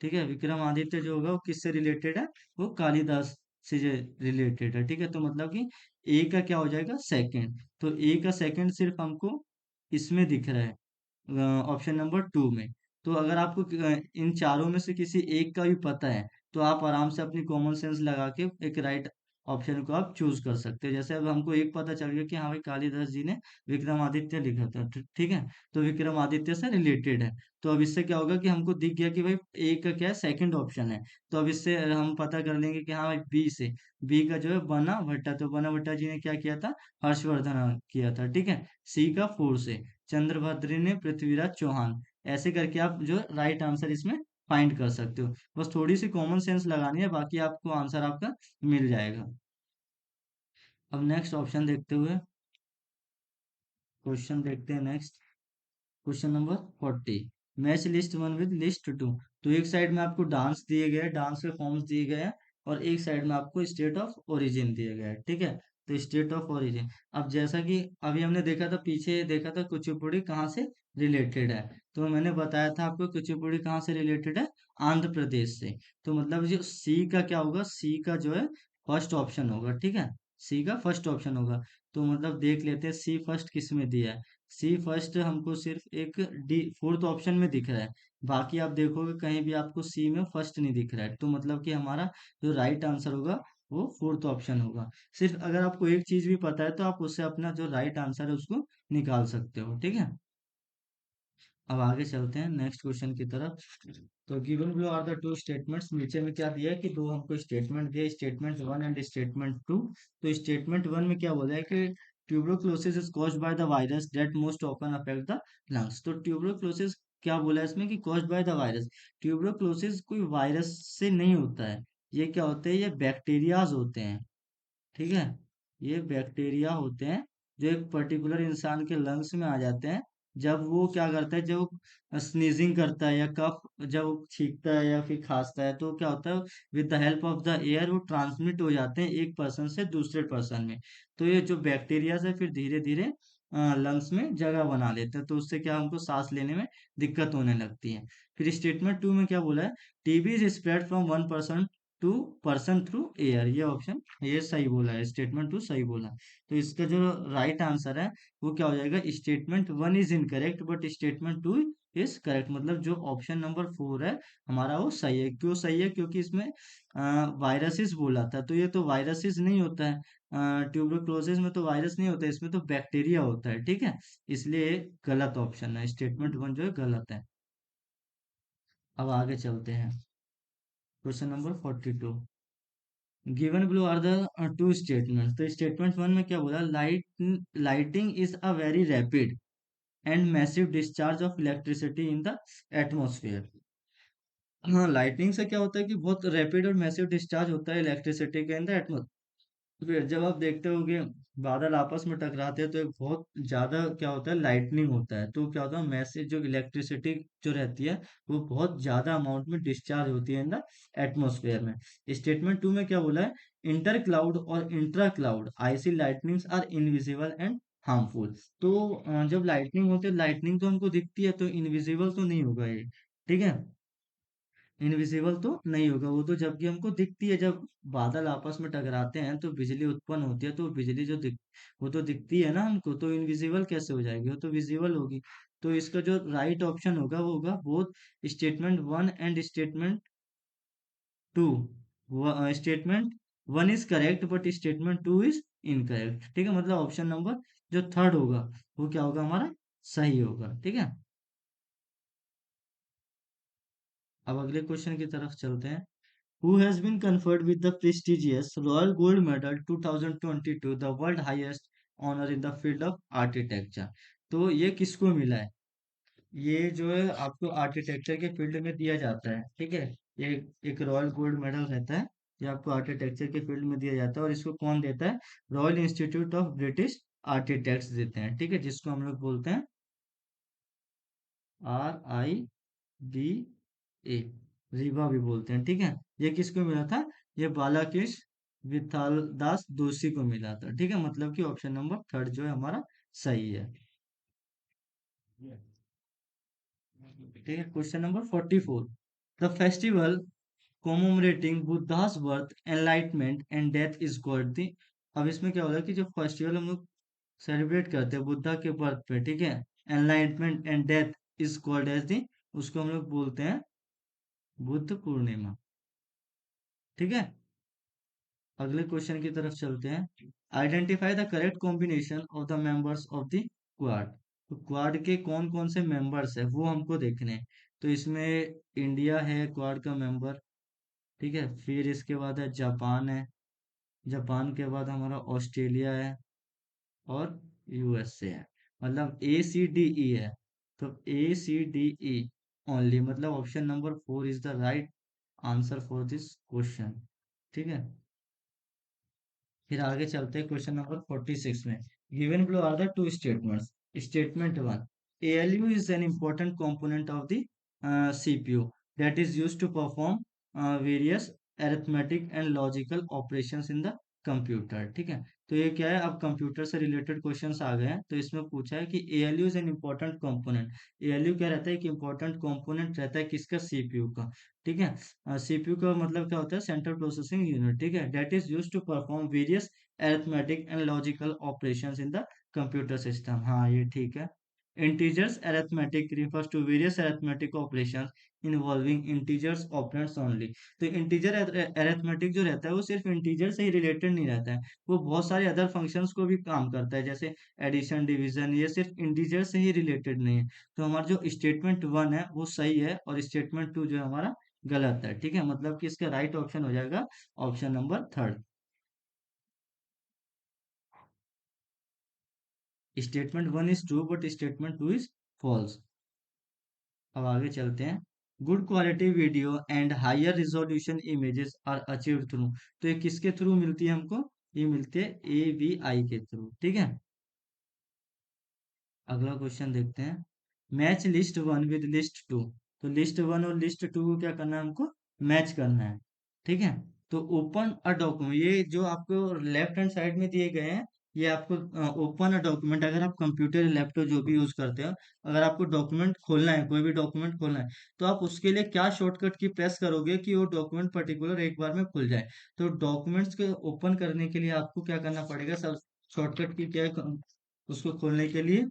ठीक है। विक्रमादित्य जो होगा वो किससे रिलेटेड है, वो कालिदास से रिलेटेड है, ठीक है। तो मतलब कि ए का क्या हो जाएगा, सेकंड। तो ए का सेकंड सिर्फ हमको इसमें दिख रहा है, ऑप्शन नंबर 2 में। तो अगर आपको इन चारों में से किसी एक का भी पता है तो आप आराम से अपनी कॉमन सेंस लगा के एक राइट ऑप्शन को आप चूज कर सकते हैं। जैसे अब हमको एक पता चल गया कि हाँ भाई कालिदास जी ने विक्रमादित्य लिखा था, ठीक है। तो विक्रमादित्य से रिलेटेड है। तो अब इससे क्या होगा कि हमको दिख गया कि भाई ए का क्या है, सेकंड ऑप्शन है। तो अब इससे हम पता कर लेंगे कि हाँ भाई बी से, बी का जो है बना भट्टा, तो बना भट्टा जी ने क्या किया था, हर्षवर्धन किया था, ठीक है। सी का 4 से चंद्रभद्र ने पृथ्वीराज चौहान, ऐसे करके आप जो राइट आंसर इसमें फाइंड कर सकते हो। बस थोड़ी सी कॉमन सेंस लगानी है, बाकी आपको आंसर आपका मिल जाएगा। अब नेक्स्ट ऑप्शन देखते हुए क्वेश्चन देखते हैं next. Question number 40, match list one with list two. तो एक साइड में आपको डांस दिए गए हैं, डांस के फॉर्म्स दिए गए हैं, और एक साइड में आपको स्टेट ऑफ ओरिजिन दिए गए हैं, ठीक है। तो स्टेट ऑफ ओरिजिन, अब जैसा कि अभी हमने देखा था, पीछे देखा था कुचिपुड़ी कहाँ से रिलेटेड है। तो मैंने बताया था आपको कुचिपुड़ी कहाँ से रिलेटेड है, आंध्र प्रदेश से। तो मतलब जो सी का क्या होगा, सी का जो है फर्स्ट ऑप्शन होगा, ठीक है। सी का फर्स्ट ऑप्शन होगा। तो मतलब देख लेते हैं सी फर्स्ट किस में दिया है। सी फर्स्ट हमको सिर्फ एक डी फोर्थ ऑप्शन में दिख रहा है। बाकी आप देखोगे कहीं भी आपको सी में फर्स्ट नहीं दिख रहा है, तो मतलब कि हमारा जो राइट आंसर होगा वो फोर्थ ऑप्शन होगा। सिर्फ अगर आपको एक चीज भी पता है तो आप उससे अपना जो राइट आंसर है उसको निकाल सकते हो, ठीक है। अब आगे चलते हैं नेक्स्ट क्वेश्चन की तरफ। तो given below are the two statements, नीचे में क्या दिया है कि दो हमको स्टेटमेंट दिया, statement one and statement two. तो स्टेटमेंट वन में क्या बोला है कि tuberculosis is caused by the virus that most often affect the lungs. तो ट्यूबरक्लोसिस क्या बोला है इसमें कि caused by the virus. Tuberculosis कोई वायरस से नहीं होता है, ये क्या होते हैं, ये बैक्टीरियाज होते हैं, ठीक है। ये बैक्टीरिया होते हैं जो एक पर्टिकुलर इंसान के लंग्स में आ जाते हैं। जब वो क्या करता है, जब वो स्नीजिंग करता है या कफ, जब वो छींकता है या फिर खांसता है, तो क्या होता है, with the help of the air वो ट्रांसमिट हो जाते हैं एक पर्सन से दूसरे पर्सन में। तो ये जो बैक्टीरिया है फिर धीरे धीरे लंग्स में जगह बना लेते हैं, तो उससे क्या हमको सांस लेने में दिक्कत होने लगती है। फिर स्टेटमेंट टू में क्या बोला है, TB is spread from one person to person through air. ये ऑप्शन, ये सही बोला है, स्टेटमेंट टू सही बोला। तो इसका जो राइट आंसर है वो क्या हो जाएगा, statement one is incorrect but statement two is correct. मतलब जो ऑप्शन नंबर फोर है हमारा वो सही है। क्यों सही है, क्योंकि इसमें वायरसेस बोला था, तो ये तो वायरसेस नहीं होता है, ट्यूबरक्लोसिस में तो वायरस नहीं होता है, इसमें तो बैक्टीरिया होता है, ठीक है। इसलिए गलत ऑप्शन है, स्टेटमेंट वन जो है गलत है। अब आगे चलते हैं, question number 42, given below are the two statement. तो स्टेटमेंट वन में क्या बोला, lightning is a very rapid and massive discharge of electricity in the atmosphere. हाँ, लाइटिंग से क्या होता है कि बहुत रैपिड और मैसिव डिस्चार्ज होता है इलेक्ट्रिसिटी के अंदर एटमोसफेयर। फिर जब आप देखते होगे बादल आपस में टकराते हैं तो एक बहुत ज्यादा क्या होता है, लाइटनिंग होता है, तो क्या होता है, मैसेज जो इलेक्ट्रिसिटी जो रहती है वो बहुत ज्यादा अमाउंट में डिस्चार्ज होती है इन द एटमोसफेयर में। स्टेटमेंट टू में क्या बोला है, इंटर क्लाउड और intra cloud IC lightnings are invisible and harmful. तो जब लाइटनिंग होती है, लाइटनिंग तो हमको दिखती है, तो इनविजिबल तो नहीं होगा ये, ठीक है। इनविजिबल तो नहीं होगा वो, तो जबकि हमको दिखती है, जब बादल आपस में टकराते हैं तो बिजली उत्पन्न होती है, तो बिजली जो दिख वो तो दिखती है ना हमको, तो इनविजिबल कैसे हो जाएगी, वो तो विजिबल होगी। तो इसका जो राइट ऑप्शन होगा वो होगा both statement one and statement two. Statement one is correct but statement two is incorrect, ठीक है। मतलब ऑप्शन नंबर जो थर्ड होगा वो क्या होगा हमारा, सही होगा, ठीक है। अब अगले क्वेश्चन की तरफ चलते हैं। Who has been conferred with the prestigious Royal Gold Medal 2022, the world highest honor in the field of architecture। तो ये किसको मिला है, ये जो है आपको आर्किटेक्चर के फील्ड में दिया जाता है, ठीक है। ये एक रॉयल गोल्ड मेडल रहता है, ये आपको आर्किटेक्चर के फील्ड में दिया जाता है, और इसको कौन देता है, royal institute of British architects देते हैं, ठीक है, जिसको हम लोग बोलते हैं RIBA, रीवा भी बोलते हैं, ठीक है। ये किसको मिला था, ये बालाकृष्ण विठाल दास दोषी को मिला था, ठीक है। मतलब कि ऑप्शन नंबर थर्ड जो है हमारा सही है, ठीक है। Question number 44, the festival commemorating Buddhas birth enlightenment and death is called the. अब इसमें क्या होगा कि जो फेस्टिवल हम लोग सेलिब्रेट करते हैं बुद्धा के बर्थ पे, ठीक है, enlightenment and death is called as the, उसको हम लोग बोलते हैं बुद्ध पूर्णिमा, ठीक है। अगले क्वेश्चन की तरफ चलते हैं। Identify the correct combination of the members of the quad. तो क्वाड के कौन कौन से मेंबर्स है वो हमको देखने हैं। तो इसमें इंडिया है क्वाड का मेंबर, ठीक है। फिर इसके बाद है जापान है, जापान के बाद हमारा ऑस्ट्रेलिया है, और यूएसए है। मतलब ACDE है। तो ACDE ओनली, मतलब option number four is the right answer for this question, ठीक है। फिर आगे चलते हैं क्वेश्चन नंबर 46 में। Given below are the two statements. Statement one, ALU is an important component of the CPU that is used to perform various arithmetic and logical operations in the computer। ठीक है, तो ये क्या है, अब कंप्यूटर से रिलेटेड क्वेश्चंस आ गए हैं, तो इसमें पूछा है कि ALU is an important component. ALU क्या रहता है, कि इम्पोर्टेंट कंपोनेंट रहता है किसका, CPU का। ठीक है, CPU का मतलब क्या होता है, सेंट्रल प्रोसेसिंग यूनिट। ठीक है, that is use to perform various arithmetic and logical operations in the computer system. हाँ, ये ठीक है। Integers arithmetic refers to various arithmetic operations involving integers operands only। तो इंटीजर अरिथमेटिक जो रहता है वो सिर्फ इंटीजर से ही रिलेटेड नहीं रहता है, वो बहुत सारे अदर फंक्शंस को भी काम करता है, जैसे एडिशन, डिवीजन, ये सिर्फ इंटीजर से ही रिलेटेड नहीं है। तो हमारा जो स्टेटमेंट वन है वो सही है, और स्टेटमेंट टू जो है हमारा गलत है। ठीक है, मतलब कि इसका राइट ऑप्शन हो जाएगा option number third. Statement one is true but statement two is false. अब आगे चलते हैं। Good quality video and higher resolution images are achieved through. तो ये किसके थ्रू मिलती है हमको, ये मिलती है AVI के थ्रू। ठीक है, अगला क्वेश्चन देखते हैं। Match list one with list two. तो लिस्ट वन और लिस्ट टू को क्या करना है, हमको मैच करना है। ठीक है, तो ओपन अ डॉक्यूमेंट, ये जो आपको लेफ्ट हैंड साइड में दिए गए हैं, ये आपको ओपन अ डॉक्यूमेंट, अगर आप कंप्यूटर लैपटॉप जो भी यूज करते हो, अगर आपको डॉक्यूमेंट खोलना है, कोई भी डॉक्यूमेंट खोलना है, तो आप उसके लिए क्या शॉर्टकट की प्रेस करोगे कि वो डॉक्यूमेंट पर्टिकुलर एक बार में खुल जाए। तो डॉक्यूमेंट्स को ओपन करने के लिए आपको क्या करना पड़ेगा, सब शॉर्टकट की क्या है, उसको खोलने के लिए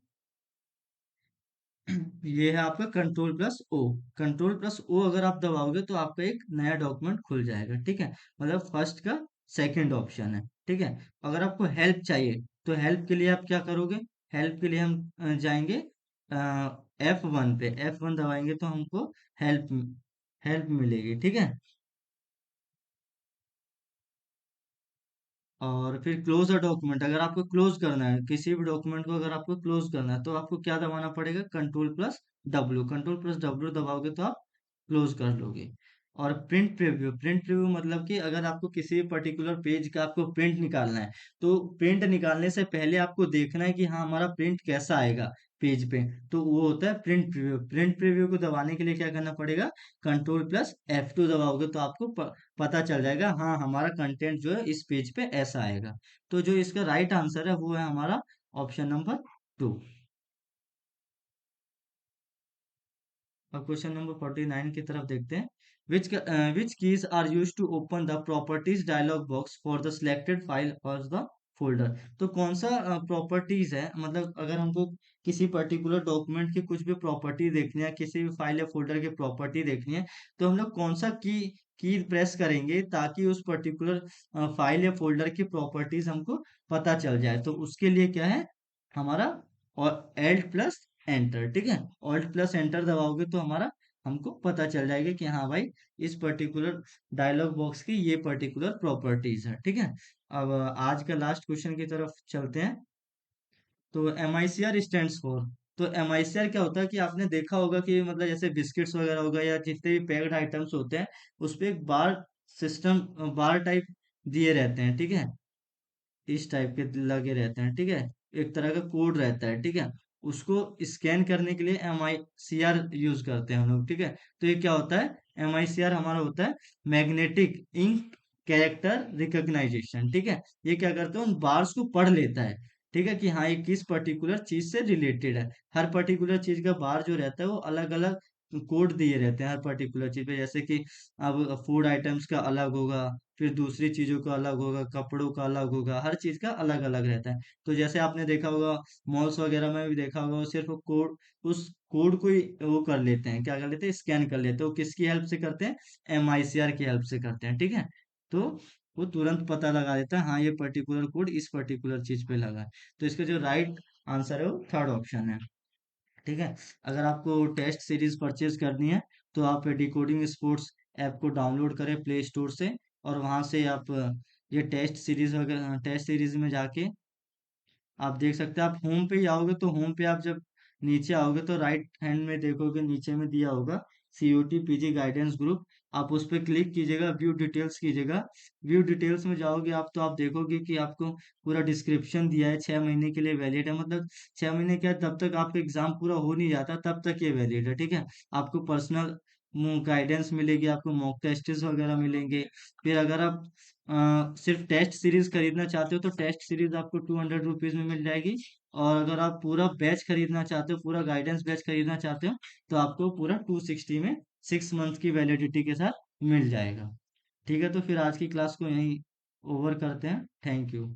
ये है आपका control plus O। Control plus O अगर आप दबाओगे तो आपका एक नया डॉक्यूमेंट खुल जाएगा। ठीक है, मतलब फर्स्ट का सेकंड ऑप्शन है। ठीक है, अगर आपको हेल्प चाहिए तो हेल्प के लिए आप क्या करोगे, हेल्प के लिए हम जाएंगे F1 पे, F1 दबाएंगे तो हमको हेल्प हेल्प मिलेगी। ठीक है, और फिर क्लोज अ डॉक्यूमेंट, अगर आपको क्लोज करना है किसी भी डॉक्यूमेंट को, अगर आपको क्लोज करना है तो आपको क्या दबाना पड़ेगा, control plus W। Control plus W दबाओगे तो आप क्लोज कर लोगे। और प्रिंट प्रीव्यू मतलब कि अगर आपको किसी पर्टिकुलर पेज का आपको प्रिंट निकालना है, तो प्रिंट निकालने से पहले आपको देखना है कि हाँ हमारा प्रिंट कैसा आएगा पेज पे, तो वो होता है प्रिंट प्रीव्यू। प्रिंट प्रीव्यू को दबाने के लिए क्या करना पड़ेगा, कंट्रोल प्लस F2 दबाओगे तो आपको पता चल जाएगा, हाँ हमारा कंटेंट जो है इस पेज पे ऐसा आएगा। तो जो इसका राइट आंसर है वो है हमारा ऑप्शन नंबर टू। अब क्वेश्चन नंबर 49 की तरफ देखते हैं। Which keys are use to open the properties dialog box for the selected file और द फोल्डर। तो कौन सा प्रॉपर्टीज है, मतलब अगर हमको किसी पर्टिकुलर डॉक्यूमेंट की कुछ भी प्रॉपर्टी देखनी है, किसी भी फाइल या फोल्डर की प्रॉपर्टी देखनी है, तो हम लोग कौन सा की प्रेस करेंगे ताकि उस पर्टिकुलर फाइल या फोल्डर की प्रॉपर्टीज हमको पता चल जाए। तो उसके लिए क्या है हमारा, और Alt+Enter। ठीक है, Alt+Enter दबाओगे तो हमारा हमको पता चल जाएगा कि हाँ भाई इस पर्टिकुलर डायलॉग बॉक्स की ये पर्टिकुलर प्रॉपर्टीज है। ठीक है, अब आज का लास्ट क्वेश्चन की तरफ चलते हैं। तो MICR स्टैंड्स फॉर। तो MICR क्या होता है, कि आपने देखा होगा कि मतलब जैसे बिस्किट्स वगैरह होगा या जितने भी पैक्ड आइटम्स होते हैं, उस पे एक बार सिस्टम, बार टाइप दिए रहते हैं। ठीक है, इस टाइप के लगे रहते हैं। ठीक है, एक तरह का कोड रहता है। ठीक है, उसको स्कैन करने के लिए MICR यूज करते हैं हम लोग। ठीक है, तो ये क्या होता है, MICR हमारा होता है मैग्नेटिक इंक कैरेक्टर रिकॉग्नाइजेशन। ठीक है, ये क्या करता है, उन बार्स को पढ़ लेता है। ठीक है, कि हाँ ये किस पर्टिकुलर चीज से रिलेटेड है। हर पर्टिकुलर चीज का बार जो रहता है वो अलग अलग कोड दिए रहते हैं हर पर्टिकुलर चीज पे, जैसे कि अब फूड आइटम्स का अलग होगा, फिर दूसरी चीजों का अलग होगा, कपड़ों का अलग होगा, हर चीज का अलग अलग रहता है। तो जैसे आपने देखा होगा मॉल्स वगैरह में भी देखा होगा, वो सिर्फ कोड, उस कोड को ही वो कर लेते हैं, क्या कर लेते हैं, स्कैन कर लेते हैं। वो किसकी हेल्प से करते हैं, MICR की हेल्प से करते हैं। ठीक है, तो वो तुरंत पता लगा देता है हाँ ये पर्टिकुलर कोड इस पर्टिकुलर चीज पे लगा है। तो इसका जो राइट आंसर है वो थर्ड ऑप्शन है। ठीक है, अगर आपको टेस्ट सीरीज परचेज करनी है तो आप डिकोडिंग स्पोर्ट्स ऐप को डाउनलोड करें प्ले स्टोर से, और वहां से आप ये टेस्ट सीरीज वगैरह, टेस्ट सीरीज में जाके आप देख सकते हैं। आप होम पे ही आओगे तो होम पे आप जब नीचे आओगे तो राइट हैंड में देखोगे, नीचे में दिया होगा COT PG गाइडेंस ग्रुप। आप उस पर क्लिक कीजिएगा, व्यू डिटेल्स कीजिएगा। व्यू डिटेल्स में जाओगे आप तो आप देखोगे कि आपको पूरा डिस्क्रिप्शन दिया है, 6 महीने के लिए वैलिड है, मतलब 6 महीने क्या, तब तक आपका एग्जाम पूरा हो नहीं जाता तब तक ये वैलिड है, ठीक है। आपको पर्सनल गाइडेंस मिलेगी, आपको मॉक टेस्ट्स वगैरह मिलेंगे। फिर अगर आप सिर्फ टेस्ट सीरीज खरीदना चाहते हो तो टेस्ट सीरीज आपको 200 रुपीज में मिल जाएगी। और अगर आप पूरा बैच खरीदना चाहते हो, पूरा गाइडेंस बैच खरीदना चाहते हो, तो आपको पूरा 260 में 6 मंथ की वैलिडिटी के साथ मिल जाएगा। ठीक है, तो फिर आज की क्लास को यहीं ओवर करते हैं। Thank you.